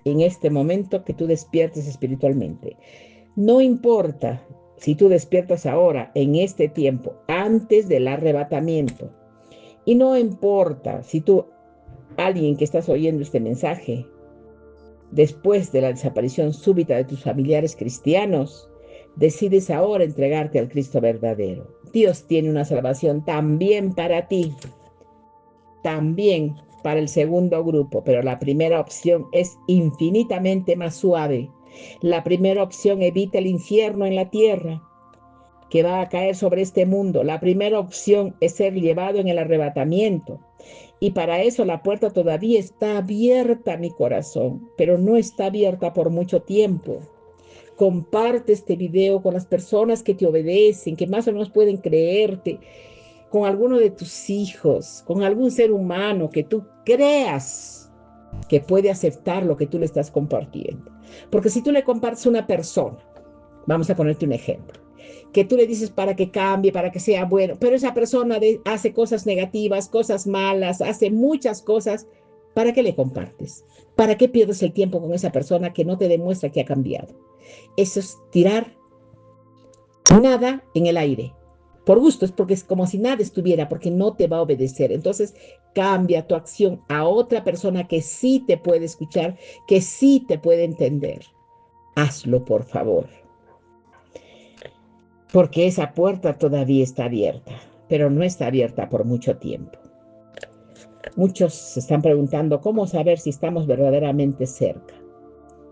en este momento que tú despiertes espiritualmente. No importa si tú despiertas ahora, en este tiempo, antes del arrebatamiento. Y no importa si tú, alguien que estás oyendo este mensaje, después de la desaparición súbita de tus familiares cristianos, decides ahora entregarte al Cristo verdadero. Dios tiene una salvación también para ti, también para el segundo grupo, pero la primera opción es infinitamente más suave. La primera opción evita el infierno en la tierra que va a caer sobre este mundo. La primera opción es ser llevado en el arrebatamiento. Y para eso la puerta todavía está abierta, mi corazón, pero no está abierta por mucho tiempo. Comparte este video con las personas que te obedecen, que más o menos pueden creerte, con alguno de tus hijos, con algún ser humano que tú creas que puede aceptar lo que tú le estás compartiendo. Porque si tú le compartes a una persona, vamos a ponerte un ejemplo, que tú le dices para que cambie, para que sea bueno, pero esa persona hace cosas negativas, cosas malas, hace muchas cosas, ¿para qué le compartes? ¿Para qué pierdes el tiempo con esa persona que no te demuestra que ha cambiado? Eso es tirar nada en el aire. Por gusto, es porque es como si nada estuviera, porque no te va a obedecer. Entonces, cambia tu acción a otra persona que sí te puede escuchar, que sí te puede entender. Hazlo, por favor, porque esa puerta todavía está abierta, pero no está abierta por mucho tiempo. Muchos se están preguntando cómo saber si estamos verdaderamente cerca.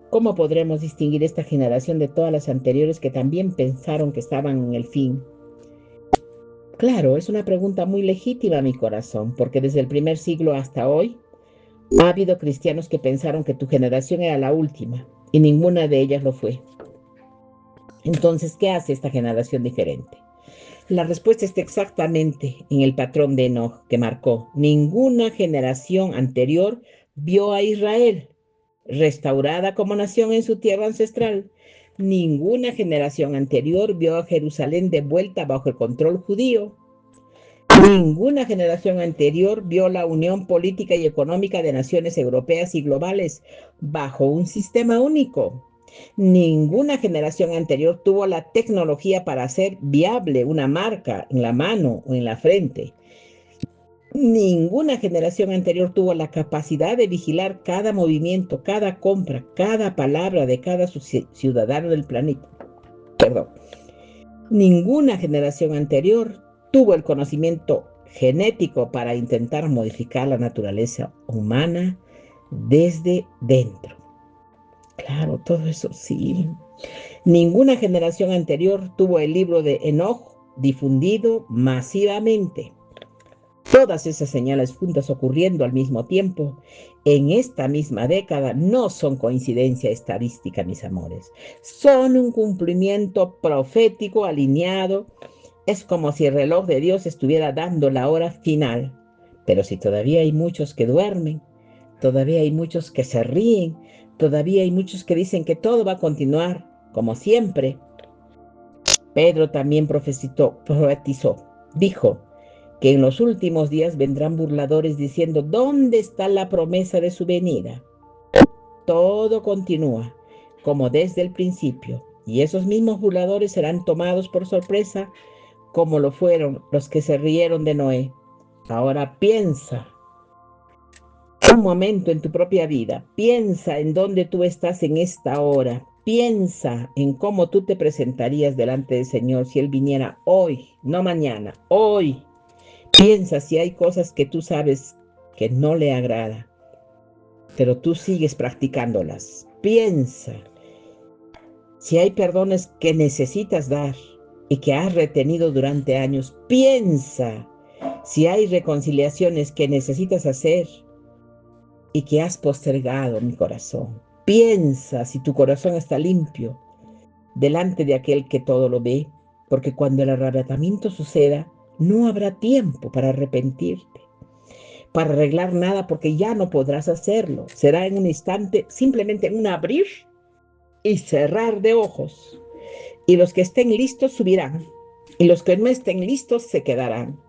¿Cómo podremos distinguir esta generación de todas las anteriores que también pensaron que estaban en el fin? Claro, es una pregunta muy legítima, mi corazón, porque desde el primer siglo hasta hoy ha habido cristianos que pensaron que tu generación era la última y ninguna de ellas lo fue. Entonces, ¿qué hace esta generación diferente? La respuesta está exactamente en el patrón de Enoch que marcó: ninguna generación anterior vio a Israel restaurada como nación en su tierra ancestral. Ninguna generación anterior vio a Jerusalén de vuelta bajo el control judío. Ninguna generación anterior vio la unión política y económica de naciones europeas y globales bajo un sistema único. Ninguna generación anterior tuvo la tecnología para hacer viable una marca en la mano o en la frente. Ninguna generación anterior tuvo la capacidad de vigilar cada movimiento, cada compra, cada palabra de cada ciudadano del planeta. Perdón. Ninguna generación anterior tuvo el conocimiento genético para intentar modificar la naturaleza humana desde dentro. Claro, todo eso sí. Ninguna generación anterior tuvo el libro de Enoch difundido masivamente. Todas esas señales juntas ocurriendo al mismo tiempo en esta misma década no son coincidencia estadística, mis amores. Son un cumplimiento profético alineado. Es como si el reloj de Dios estuviera dando la hora final. Pero si todavía hay muchos que duermen, todavía hay muchos que se ríen, todavía hay muchos que dicen que todo va a continuar como siempre. Pedro también profetizó, dijo que en los últimos días vendrán burladores diciendo, ¿dónde está la promesa de su venida? Todo continúa como desde el principio, y esos mismos burladores serán tomados por sorpresa como lo fueron los que se rieron de Noé. Ahora piensa un momento en tu propia vida, piensa en dónde tú estás en esta hora, piensa en cómo tú te presentarías delante del Señor si Él viniera hoy, no mañana, hoy. Piensa si hay cosas que tú sabes que no le agrada, pero tú sigues practicándolas. Piensa si hay perdones que necesitas dar y que has retenido durante años. Piensa si hay reconciliaciones que necesitas hacer y que has postergado, mi corazón. Piensa si tu corazón está limpio delante de aquel que todo lo ve, porque cuando el arrebatamiento suceda, no habrá tiempo para arrepentirte, para arreglar nada, porque ya no podrás hacerlo. Será en un instante, simplemente en un abrir y cerrar de ojos. Y los que estén listos subirán, y los que no estén listos se quedarán.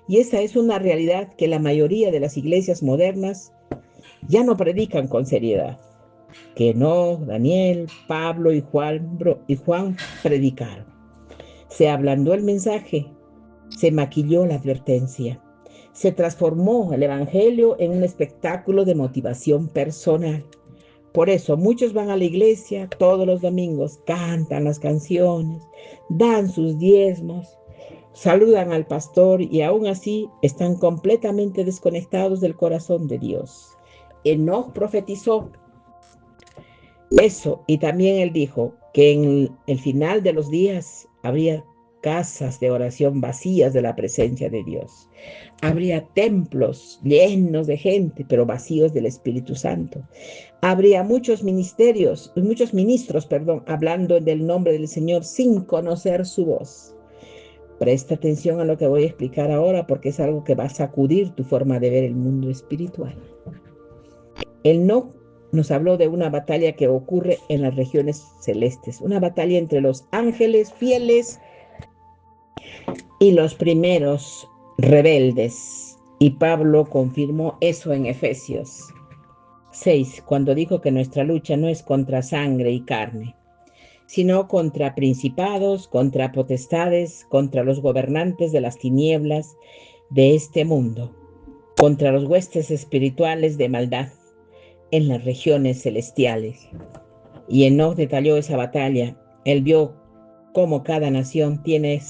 Y esa es una realidad que la mayoría de las iglesias modernas ya no predican con seriedad. Que no, Daniel, Pablo y Juan predicaron. Se ablandó el mensaje, se maquilló la advertencia, se transformó el evangelio en un espectáculo de motivación personal. Por eso muchos van a la iglesia todos los domingos, cantan las canciones, dan sus diezmos, saludan al pastor y aún así están completamente desconectados del corazón de Dios. Enoc profetizó eso, y también él dijo que en el final de los días habría casas de oración vacías de la presencia de Dios. Habría templos llenos de gente, pero vacíos del Espíritu Santo. Habría muchos ministros, hablando del nombre del Señor sin conocer su voz. Presta atención a lo que voy a explicar ahora porque es algo que va a sacudir tu forma de ver el mundo espiritual. Él no nos habló de una batalla que ocurre en las regiones celestes, una batalla entre los ángeles fieles y los primeros rebeldes. Y Pablo confirmó eso en Efesios 6, cuando dijo que nuestra lucha no es contra sangre y carne, sino contra principados, contra potestades, contra los gobernantes de las tinieblas de este mundo, contra los huestes espirituales de maldad en las regiones celestiales. Y Enoch detalló esa batalla. Él vio cómo cada nación tiene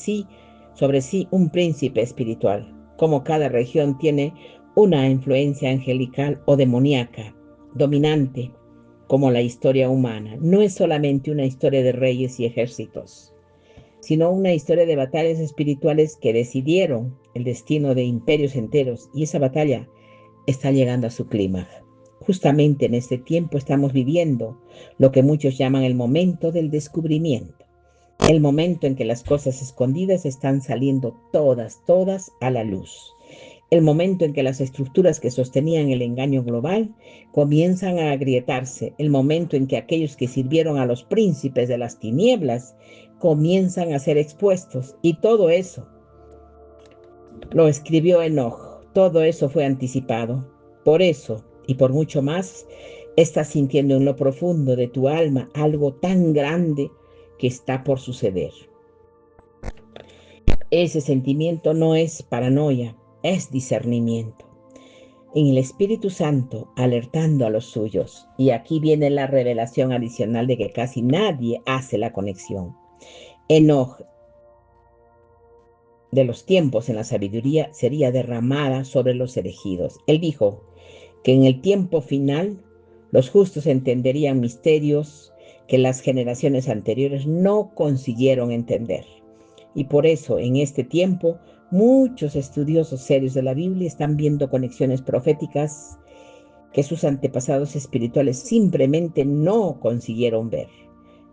sobre sí un príncipe espiritual, cómo cada región tiene una influencia angelical o demoníaca, dominante, como la historia humana. No es solamente una historia de reyes y ejércitos, sino una historia de batallas espirituales que decidieron el destino de imperios enteros, y esa batalla está llegando a su clímax. Justamente en este tiempo estamos viviendo lo que muchos llaman el momento del descubrimiento, el momento en que las cosas escondidas están saliendo todas a la luz, el momento en que las estructuras que sostenían el engaño global comienzan a agrietarse, el momento en que aquellos que sirvieron a los príncipes de las tinieblas comienzan a ser expuestos, y todo eso lo escribió Enoch, todo eso fue anticipado. Por eso y por mucho más, estás sintiendo en lo profundo de tu alma algo tan grande que está por suceder. Ese sentimiento no es paranoia, es discernimiento. En el Espíritu Santo alertando a los suyos. Y aquí viene la revelación adicional de que casi nadie hace la conexión. Enoch de los tiempos en la sabiduría sería derramada sobre los elegidos. Él dijo que en el tiempo final Los justos entenderían misterios que las generaciones anteriores no consiguieron entender. Y por eso, en este tiempo, muchos estudiosos serios de la Biblia están viendo conexiones proféticas que sus antepasados espirituales simplemente no consiguieron ver.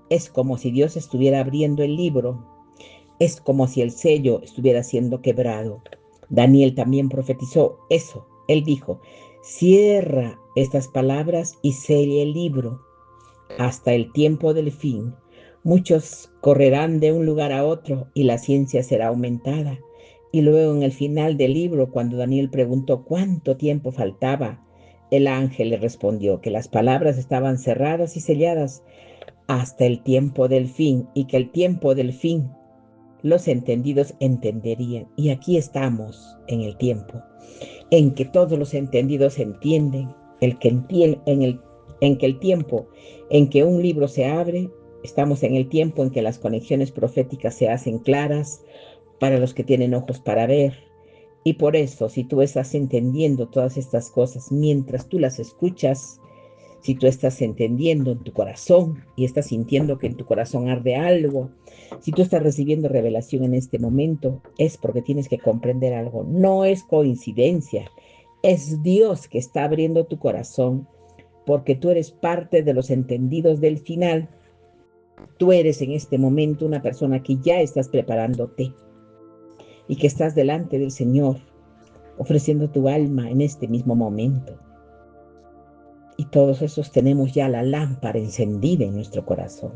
Es como si Dios estuviera abriendo el libro. Es como si el sello estuviera siendo quebrado. Daniel también profetizó eso. Él dijo: cierra estas palabras y sella el libro hasta el tiempo del fin. Muchos correrán de un lugar a otro y la ciencia será aumentada. Y luego, en el final del libro, cuando Daniel preguntó cuánto tiempo faltaba, el ángel le respondió que las palabras estaban cerradas y selladas hasta el tiempo del fin, y que el tiempo del fin los entendidos entenderían. Y aquí estamos en el tiempo en que todos los entendidos entienden, en que el tiempo en que un libro se abre, estamos en el tiempo en que las conexiones proféticas se hacen claras para los que tienen ojos para ver. Y por eso, si tú estás entendiendo todas estas cosas mientras tú las escuchas, si tú estás entendiendo en tu corazón y estás sintiendo que en tu corazón arde algo, si tú estás recibiendo revelación en este momento, es porque tienes que comprender algo. No es coincidencia, es Dios que está abriendo tu corazón, porque tú eres parte de los entendidos del final. Tú eres en este momento una persona que ya estás preparándote y que estás delante del Señor, ofreciendo tu alma en este mismo momento. Y todos esos tenemos ya la lámpara encendida en nuestro corazón,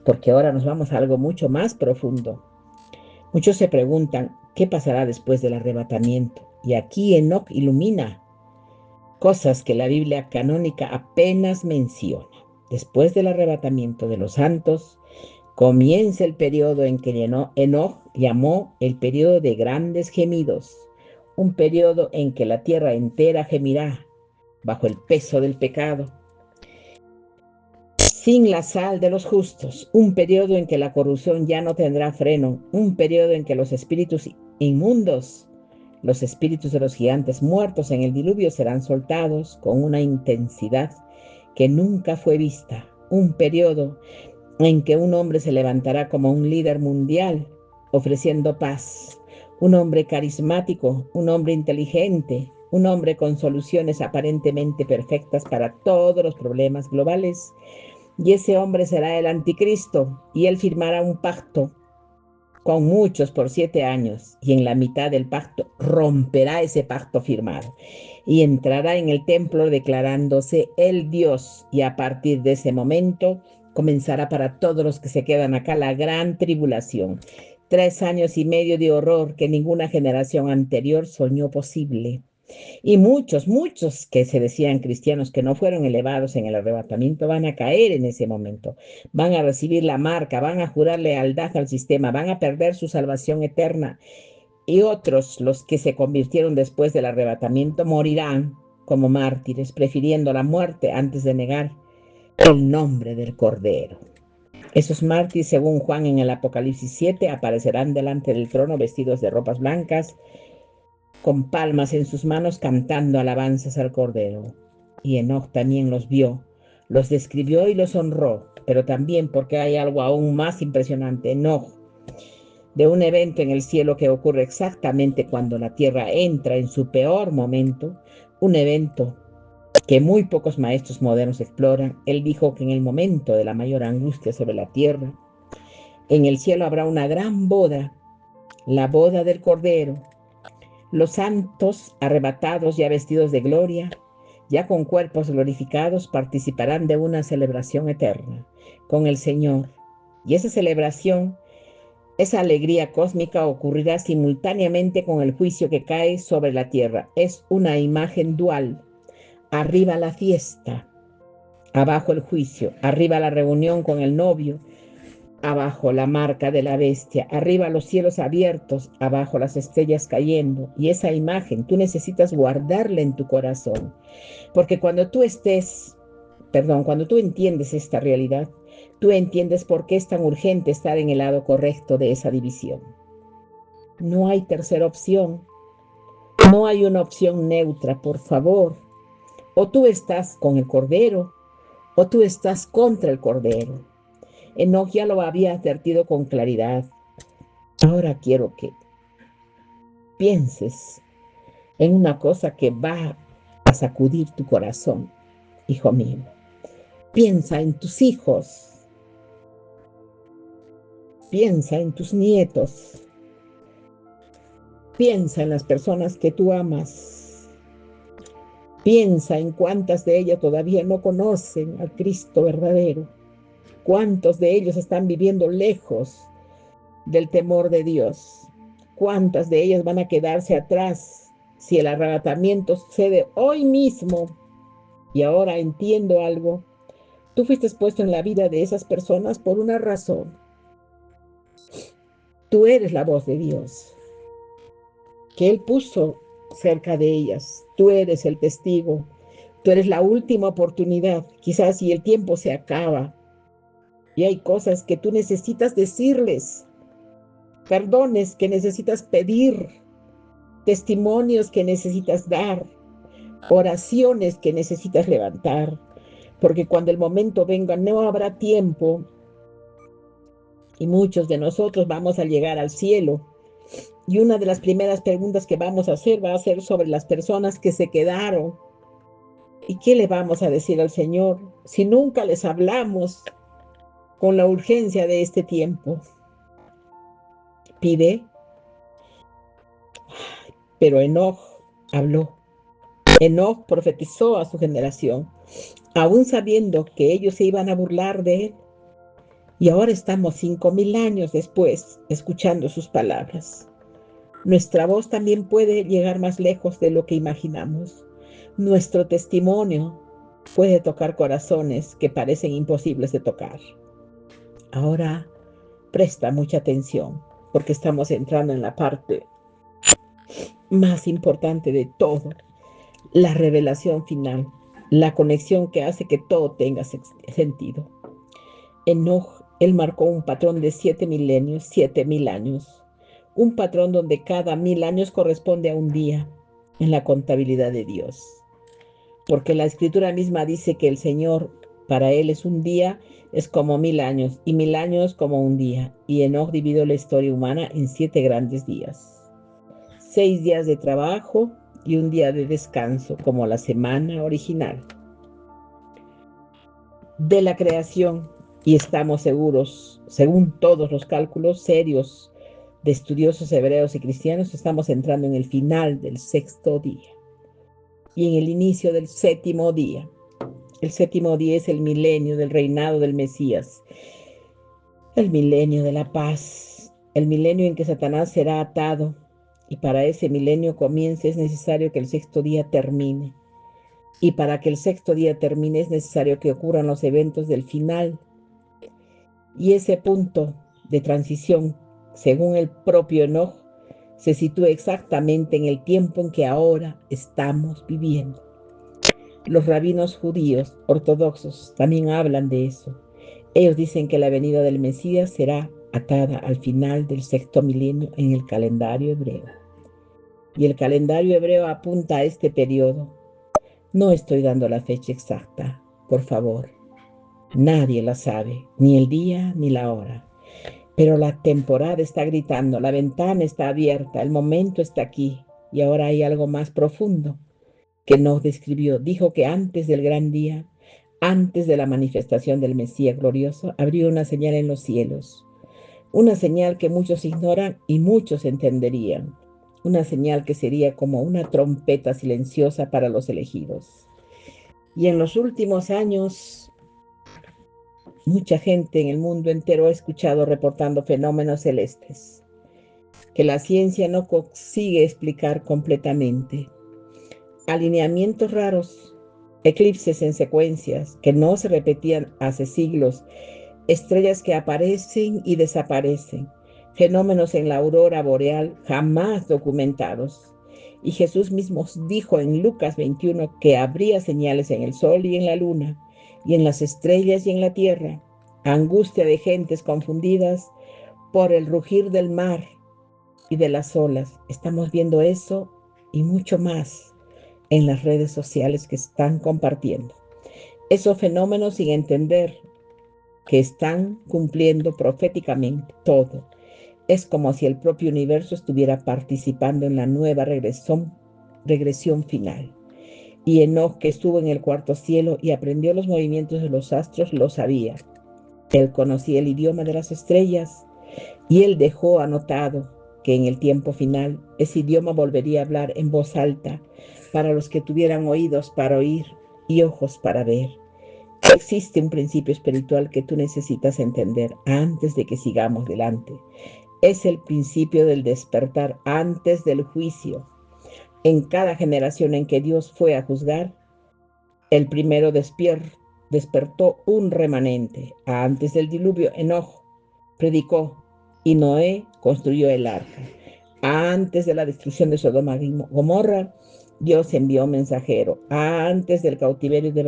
porque ahora nos vamos a algo mucho más profundo. Muchos se preguntan, ¿qué pasará después del arrebatamiento? Y aquí Enoc ilumina cosas que la Biblia canónica apenas menciona. Después del arrebatamiento de los santos, comienza el periodo en que Enoc llamó el periodo de grandes gemidos, un periodo en que la tierra entera gemirá bajo el peso del pecado, sin la sal de los justos, un periodo en que la corrupción ya no tendrá freno, un periodo en que los espíritus inmundos, los espíritus de los gigantes muertos en el diluvio serán soltados con una intensidad que nunca fue vista, un periodo en que un hombre se levantará como un líder mundial, ofreciendo paz, un hombre carismático, un hombre inteligente, un hombre con soluciones aparentemente perfectas para todos los problemas globales. Y ese hombre será el anticristo, y él firmará un pacto con muchos por 7 años, y en la mitad del pacto romperá ese pacto firmado, y entrará en el templo declarándose el Dios, y a partir de ese momento comenzará para todos los que se quedan acá la gran tribulación. 3 años y medio de horror que ninguna generación anterior soñó posible. Y muchos que se decían cristianos que no fueron elevados en el arrebatamiento van a caer en ese momento, van a recibir la marca, van a jurar lealtad al sistema, van a perder su salvación eterna. Y otros, los que se convirtieron después del arrebatamiento, morirán como mártires, prefiriendo la muerte antes de negar el nombre del Cordero. Esos mártires, según Juan en el Apocalipsis 7, aparecerán delante del trono vestidos de ropas blancas, con palmas en sus manos, cantando alabanzas al Cordero. Y Enoc también los vio, los describió y los honró, pero también porque hay algo aún más impresionante. Enoc, de un evento en el cielo que ocurre exactamente cuando la tierra entra en su peor momento, un evento que muy pocos maestros modernos exploran. Él dijo que en el momento de la mayor angustia sobre la tierra, en el cielo habrá una gran boda, la boda del Cordero. Los santos, arrebatados ya vestidos de gloria, ya con cuerpos glorificados, participarán de una celebración eterna con el Señor. Y esa celebración, esa alegría cósmica ocurrirá simultáneamente con el juicio que cae sobre la tierra. Es una imagen dual. Arriba la fiesta, abajo el juicio, arriba la reunión con el novio, abajo la marca de la bestia, arriba los cielos abiertos, abajo las estrellas cayendo. Y esa imagen tú necesitas guardarla en tu corazón, porque cuando tú entiendes esta realidad, tú entiendes por qué es tan urgente estar en el lado correcto de esa división. No hay tercera opción, no hay una opción neutra, por favor. O tú estás con el Cordero, o tú estás contra el Cordero. Enoc ya lo había advertido con claridad. Ahora quiero que pienses en una cosa que va a sacudir tu corazón, hijo mío. Piensa en tus hijos, piensa en tus nietos, piensa en las personas que tú amas, piensa en cuántas de ellas todavía no conocen al Cristo verdadero, cuántos de ellos están viviendo lejos del temor de Dios, cuántas de ellas van a quedarse atrás si el arrebatamiento sucede hoy mismo. Y ahora entiendo algo. Tú fuiste puesto en la vida de esas personas por una razón. Tú eres la voz de Dios, que Él puso cerca de ellas. Tú eres el testigo. Tú eres la última oportunidad. Quizás si el tiempo se acaba y hay cosas que tú necesitas decirles, perdones que necesitas pedir, testimonios que necesitas dar, oraciones que necesitas levantar, porque cuando el momento venga no habrá tiempo y muchos de nosotros vamos a llegar al cielo. Y una de las primeras preguntas que vamos a hacer va a ser sobre las personas que se quedaron. ¿Y qué le vamos a decir al Señor si nunca les hablamos con la urgencia de este tiempo? Pide, pero Enoc habló. Enoc profetizó a su generación, aún sabiendo que ellos se iban a burlar de él. Y ahora estamos 5000 años después escuchando sus palabras. Nuestra voz también puede llegar más lejos de lo que imaginamos. Nuestro testimonio puede tocar corazones que parecen imposibles de tocar. Ahora presta mucha atención porque estamos entrando en la parte más importante de todo, la revelación final, la conexión que hace que todo tenga sentido. Enoc, él marcó un patrón de 7 milenios, 7000 años, un patrón donde cada 1000 años corresponde a un día en la contabilidad de Dios. Porque la escritura misma dice que el Señor, para él es un día, es como 1000 años, y 1000 años como un día. Y Enoc dividió la historia humana en 7 grandes días. 6 días de trabajo y un día de descanso, como la semana original de la creación. Y estamos seguros, según todos los cálculos serios de estudiosos hebreos y cristianos, estamos entrando en el final del 6º día y en el inicio del 7º día. El 7º día es el milenio del reinado del Mesías, el milenio de la paz, el milenio en que Satanás será atado, y para ese milenio comience es necesario que el 6º día termine. Y para que el 6º día termine es necesario que ocurran los eventos del final. Y ese punto de transición, según el propio Enoc, se sitúa exactamente en el tiempo en que ahora estamos viviendo. Los rabinos judíos ortodoxos también hablan de eso. Ellos dicen que la venida del Mesías será atada al final del 6º milenio en el calendario hebreo. Y el calendario hebreo apunta a este periodo. No estoy dando la fecha exacta, por favor. Nadie la sabe, ni el día ni la hora. Pero la temporada está gritando, la ventana está abierta, el momento está aquí. Y ahora hay algo más profundo que nos describió. Dijo que antes del gran día, antes de la manifestación del Mesías glorioso, habría una señal en los cielos. Una señal que muchos ignoran y muchos entenderían. Una señal que sería como una trompeta silenciosa para los elegidos. Y en los últimos años, mucha gente en el mundo entero ha escuchado reportando fenómenos celestes que la ciencia no consigue explicar completamente. Alineamientos raros, eclipses en secuencias que no se repetían hace siglos, estrellas que aparecen y desaparecen, fenómenos en la aurora boreal jamás documentados. Y Jesús mismo dijo en Lucas 21 que habría señales en el sol y en la luna, y en las estrellas y en la tierra, angustia de gentes confundidas por el rugir del mar y de las olas. Estamos viendo eso y mucho más en las redes sociales que están compartiendo. Esos fenómenos sin entender que están cumpliendo proféticamente todo. Es como si el propio universo estuviera participando en la nueva regresión final. Y Enoc, que estuvo en el cuarto cielo y aprendió los movimientos de los astros, lo sabía. Él conocía el idioma de las estrellas y él dejó anotado que en el tiempo final ese idioma volvería a hablar en voz alta para los que tuvieran oídos para oír y ojos para ver. Existe un principio espiritual que tú necesitas entender antes de que sigamos delante. Es el principio del despertar antes del juicio. En cada generación en que Dios fue a juzgar, el primero despertó un remanente. Antes del diluvio, Enoc predicó y Noé construyó el arca. Antes de la destrucción de Sodoma y Gomorra, Dios envió un mensajero. Antes del cautiverio de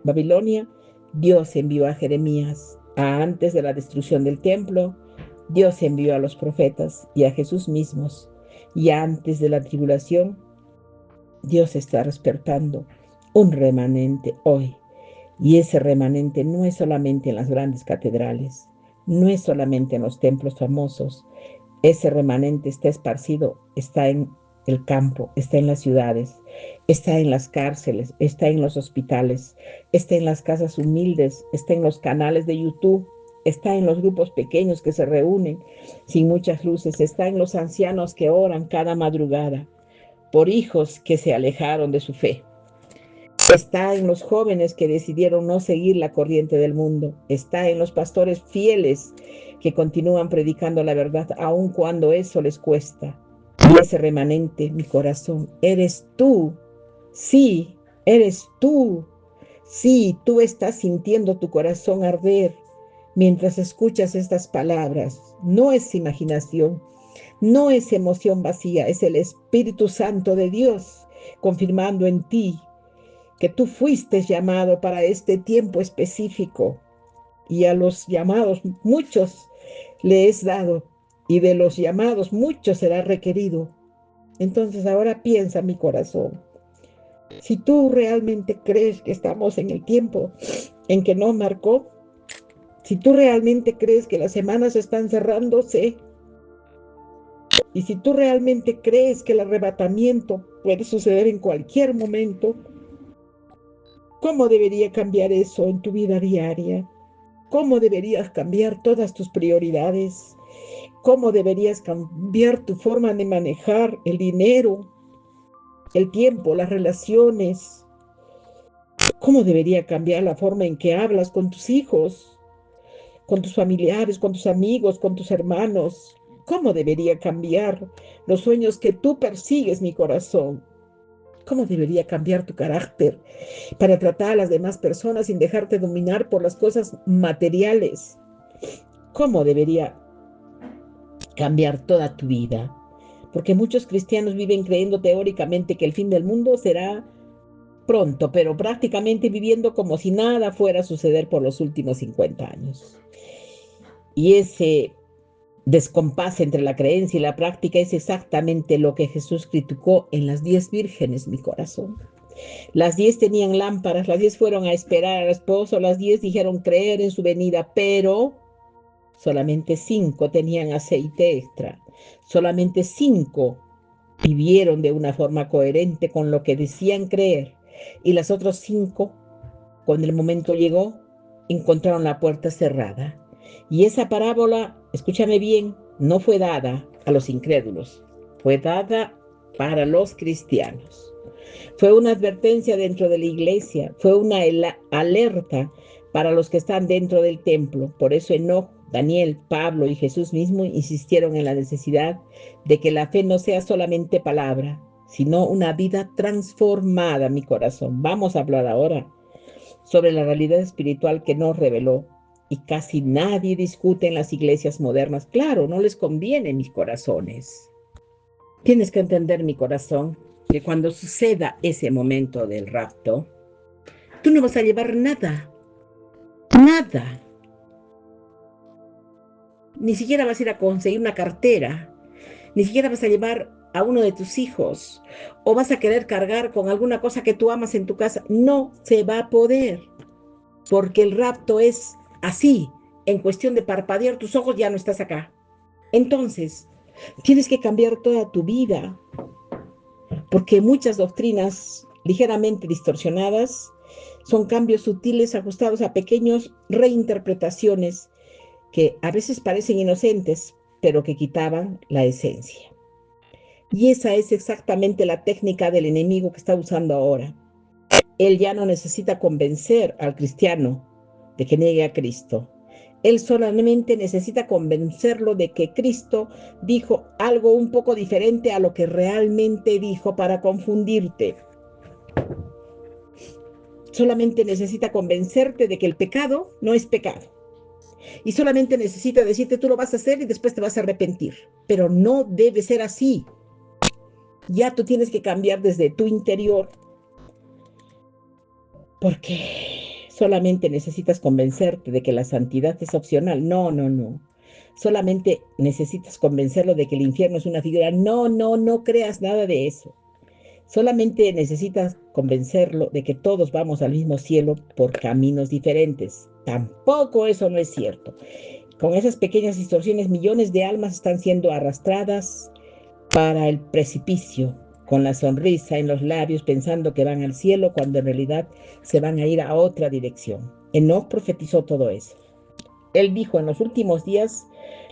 Babilonia, Dios envió a Jeremías. Antes de la destrucción del templo, Dios envió a los profetas y a Jesús mismos. Y antes de la tribulación, Dios está despertando un remanente hoy. Y ese remanente no es solamente en las grandes catedrales, no es solamente en los templos famosos. Ese remanente está esparcido, está en el campo, está en las ciudades, está en las cárceles, está en los hospitales, está en las casas humildes, está en los canales de YouTube, está en los grupos pequeños que se reúnen sin muchas luces, está en los ancianos que oran cada madrugada por hijos que se alejaron de su fe. Está en los jóvenes que decidieron no seguir la corriente del mundo. Está en los pastores fieles que continúan predicando la verdad aun cuando eso les cuesta. Y ese remanente, mi corazón, eres tú. Sí, eres tú. Sí, tú estás sintiendo tu corazón arder mientras escuchas estas palabras. No es imaginación, no es emoción vacía, es el Espíritu Santo de Dios confirmando en ti que tú fuiste llamado para este tiempo específico, y a los llamados muchos le es dado, y de los llamados muchos será requerido. Entonces ahora piensa, mi corazón, si tú realmente crees que estamos en el tiempo en que no marcó, si tú realmente crees que las semanas están cerrándose, y si tú realmente crees que el arrebatamiento puede suceder en cualquier momento, ¿cómo debería cambiar eso en tu vida diaria? ¿Cómo deberías cambiar todas tus prioridades? ¿Cómo deberías cambiar tu forma de manejar el dinero, el tiempo, las relaciones? ¿Cómo debería cambiar la forma en que hablas con tus hijos, con tus familiares, con tus amigos, con tus hermanos? ¿Cómo debería cambiar los sueños que tú persigues, mi corazón? ¿Cómo debería cambiar tu carácter para tratar a las demás personas sin dejarte dominar por las cosas materiales? ¿Cómo debería cambiar toda tu vida? Porque muchos cristianos viven creyendo teóricamente que el fin del mundo será pronto, pero prácticamente viviendo como si nada fuera a suceder por los últimos 50 años. Y ese descompás entre la creencia y la práctica es exactamente lo que Jesús criticó en las 10 vírgenes, mi corazón. Las 10 tenían lámparas, las 10 fueron a esperar al esposo, las 10 dijeron creer en su venida, pero solamente 5 tenían aceite extra. Solamente 5 vivieron de una forma coherente con lo que decían creer. Y las otras 5, cuando el momento llegó, encontraron la puerta cerrada. Y esa parábola, escúchame bien, no fue dada a los incrédulos, fue dada para los cristianos. Fue una advertencia dentro de la iglesia, fue una alerta para los que están dentro del templo. Por eso Enoc, Daniel, Pablo y Jesús mismo insistieron en la necesidad de que la fe no sea solamente palabra, sino una vida transformada, mi corazón. Vamos a hablar ahora sobre la realidad espiritual que nos reveló y casi nadie discute en las iglesias modernas. Claro, no les conviene, mis corazones. Tienes que entender, mi corazón, que cuando suceda ese momento del rapto, tú no vas a llevar nada, nada. Ni siquiera vas a ir a conseguir una cartera, ni siquiera vas a llevar a uno de tus hijos o vas a querer cargar con alguna cosa que tú amas en tu casa. No se va a poder, porque el rapto es así, en cuestión de parpadear tus ojos ya no estás acá. Entonces, tienes que cambiar toda tu vida, porque muchas doctrinas ligeramente distorsionadas son cambios sutiles ajustados a pequeñas reinterpretaciones que a veces parecen inocentes, pero que quitaban la esencia. Y esa es exactamente la técnica del enemigo que está usando ahora. Él ya no necesita convencer al cristiano de que niegue a Cristo. Él solamente necesita convencerlo de que Cristo dijo algo un poco diferente a lo que realmente dijo para confundirte. Solamente necesita convencerte de que el pecado no es pecado. Y solamente necesita decirte tú lo vas a hacer y después te vas a arrepentir. Pero no debe ser así. Ya tú tienes que cambiar desde tu interior, porque solamente necesitas convencerte de que la santidad es opcional. No, no, no. Solamente necesitas convencerlo de que el infierno es una figura. No, no, no creas nada de eso. Solamente necesitas convencerlo de que todos vamos al mismo cielo por caminos diferentes. Tampoco eso no es cierto. Con esas pequeñas distorsiones, millones de almas están siendo arrastradas para el precipicio, con la sonrisa en los labios, pensando que van al cielo, cuando en realidad se van a ir a otra dirección. Enoc profetizó todo eso. Él dijo, en los últimos días,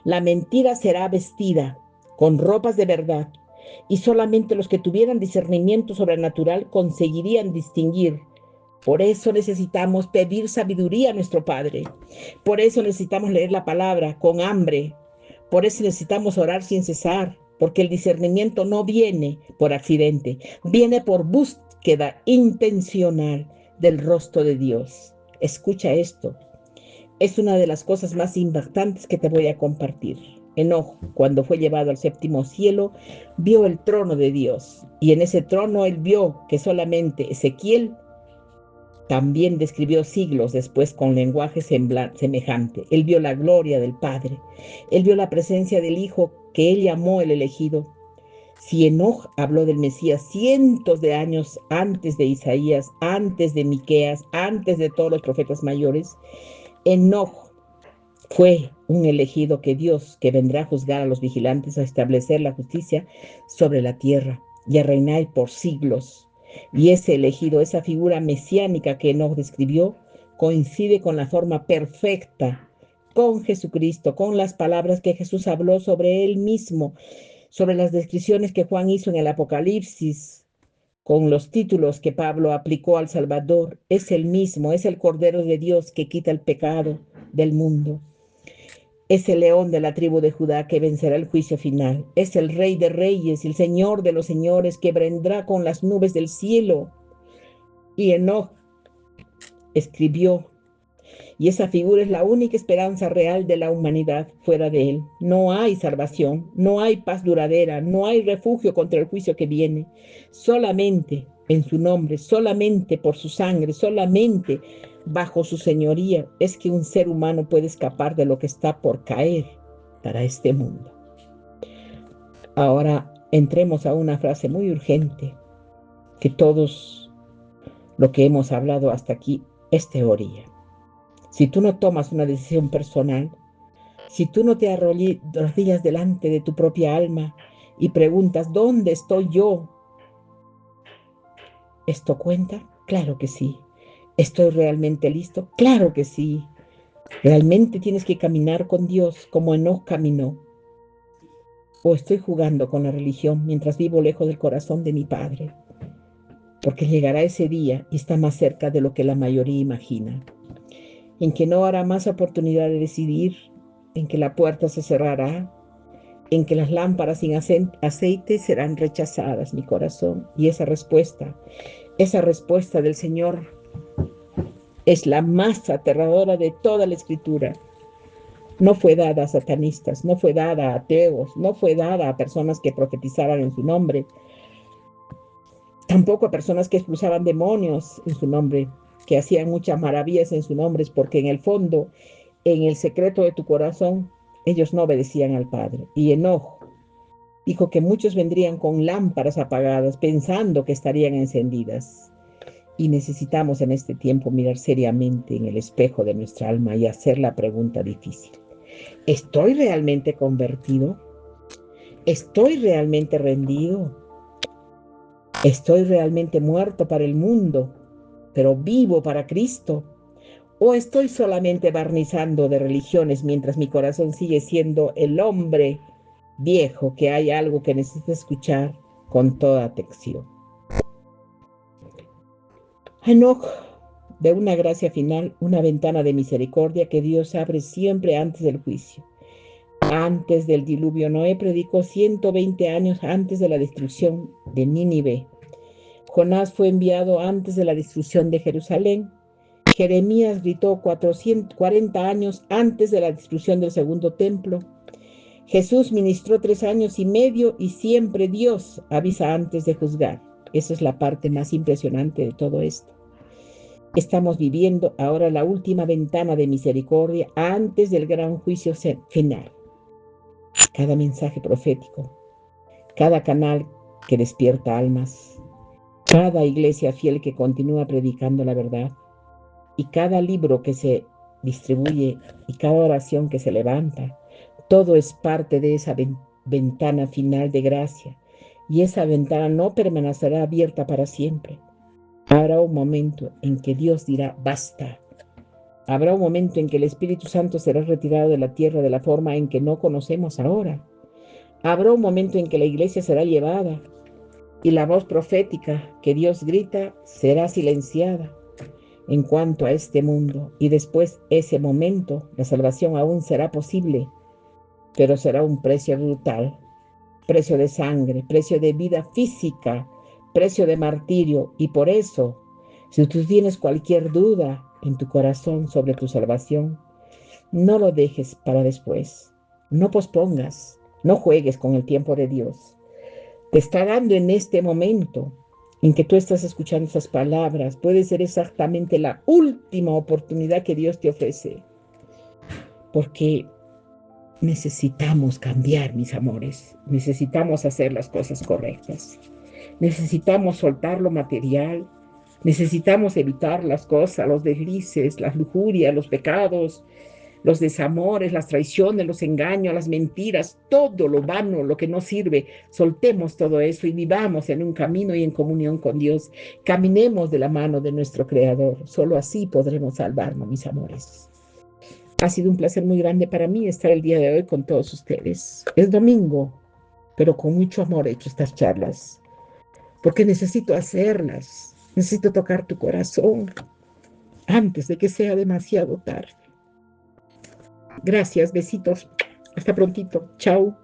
la mentira será vestida con ropas de verdad, y solamente los que tuvieran discernimiento sobrenatural conseguirían distinguir. Por eso necesitamos pedir sabiduría a nuestro Padre. Por eso necesitamos leer la palabra con hambre. Por eso necesitamos orar sin cesar, porque el discernimiento no viene por accidente, viene por búsqueda intencional del rostro de Dios. Escucha esto. Es una de las cosas más impactantes que te voy a compartir. Enoc, cuando fue llevado al séptimo cielo, vio el trono de Dios, y en ese trono él vio que solamente Ezequiel también describió siglos después con lenguaje semejante. Él vio la gloria del Padre. Él vio la presencia del Hijo que él llamó el elegido. Si Enoc habló del Mesías cientos de años antes de Isaías, antes de Miqueas, antes de todos los profetas mayores, Enoc fue un elegido que vendrá a juzgar a los vigilantes, a establecer la justicia sobre la tierra y a reinar por siglos. Y ese elegido, esa figura mesiánica que Enoc describió, coincide con la forma perfecta, con Jesucristo, con las palabras que Jesús habló sobre él mismo, sobre las descripciones que Juan hizo en el Apocalipsis, con los títulos que Pablo aplicó al Salvador. Es el mismo, es el Cordero de Dios que quita el pecado del mundo. Es el león de la tribu de Judá que vencerá el juicio final. Es el Rey de reyes y el Señor de los señores que vendrá con las nubes del cielo. Y Enoc escribió, y esa figura es la única esperanza real de la humanidad. Fuera de él no hay salvación, no hay paz duradera, no hay refugio contra el juicio que viene. Solamente en su nombre, solamente por su sangre, solamente bajo su señoría es que un ser humano puede escapar de lo que está por caer para este mundo. Ahora entremos a una frase muy urgente, que todos lo que hemos hablado hasta aquí es teoría. Si tú no tomas una decisión personal, si tú no te arrodillas delante de tu propia alma y preguntas, ¿dónde estoy yo? ¿Esto cuenta? Claro que sí. ¿Estoy realmente listo? Claro que sí. ¿Realmente tienes que caminar con Dios como Enoc caminó? ¿O estoy jugando con la religión mientras vivo lejos del corazón de mi Padre? Porque llegará ese día y está más cerca de lo que la mayoría imagina, en que no habrá más oportunidad de decidir, en que la puerta se cerrará, en que las lámparas sin aceite serán rechazadas, mi corazón. Y esa respuesta del Señor es la más aterradora de toda la Escritura. No fue dada a satanistas, no fue dada a ateos, no fue dada a personas que profetizaban en su nombre, tampoco a personas que expulsaban demonios en su nombre, que hacían muchas maravillas en su nombre, porque en el fondo, en el secreto de tu corazón, ellos no obedecían al Padre. Y Enoc Dijo que muchos vendrían con lámparas apagadas pensando que estarían encendidas. Y necesitamos en este tiempo mirar seriamente en el espejo de nuestra alma y hacer la pregunta difícil. ¿Estoy realmente convertido? ¿Estoy realmente rendido? ¿Estoy realmente muerto para el mundo, pero vivo para Cristo? ¿O estoy solamente barnizando de religiones mientras mi corazón sigue siendo el hombre viejo que hay algo que necesita escuchar con toda atención? Enoch, de una gracia final, una ventana de misericordia que Dios abre siempre antes del juicio. Antes del diluvio, Noé predicó 120 años antes de la destrucción de Nínive. Jonás fue enviado antes de la destrucción de Jerusalén. Jeremías gritó 440 años antes de la destrucción del segundo templo. Jesús ministró 3 años y medio y siempre Dios avisa antes de juzgar. Esa es la parte más impresionante de todo esto. Estamos viviendo ahora la última ventana de misericordia antes del gran juicio final. Cada mensaje profético, cada canal que despierta almas, cada iglesia fiel que continúa predicando la verdad, y cada libro que se distribuye y cada oración que se levanta, todo es parte de esa ventana final de gracia. Y esa ventana no permanecerá abierta para siempre. Habrá un momento en que Dios dirá basta. Habrá un momento en que el Espíritu Santo será retirado de la tierra de la forma en que no conocemos ahora. Habrá un momento en que la iglesia será llevada y la voz profética que Dios grita será silenciada en cuanto a este mundo. Y después ese momento, la salvación aún será posible, pero será un precio brutal, precio de sangre, precio de vida física, precio de martirio. Y por eso, si tú tienes cualquier duda en tu corazón sobre tu salvación, no lo dejes para después. No pospongas, no juegues con el tiempo de Dios. Te está dando en este momento en que tú estás escuchando esas palabras. Puede ser exactamente la última oportunidad que Dios te ofrece. Porque necesitamos cambiar, mis amores. Necesitamos hacer las cosas correctas. Necesitamos soltar lo material. Necesitamos evitar las cosas, los deslices, las lujurias, los pecados, los desamores, las traiciones, los engaños, las mentiras, todo lo vano, lo que no sirve. Soltemos todo eso y vivamos en un camino y en comunión con Dios. Caminemos de la mano de nuestro Creador. Solo así podremos salvarnos, mis amores. Ha sido un placer muy grande para mí estar el día de hoy con todos ustedes. Es domingo, pero con mucho amor he hecho estas charlas, porque necesito hacerlas. Necesito tocar tu corazón antes de que sea demasiado tarde. Gracias, besitos. Hasta prontito. Chao.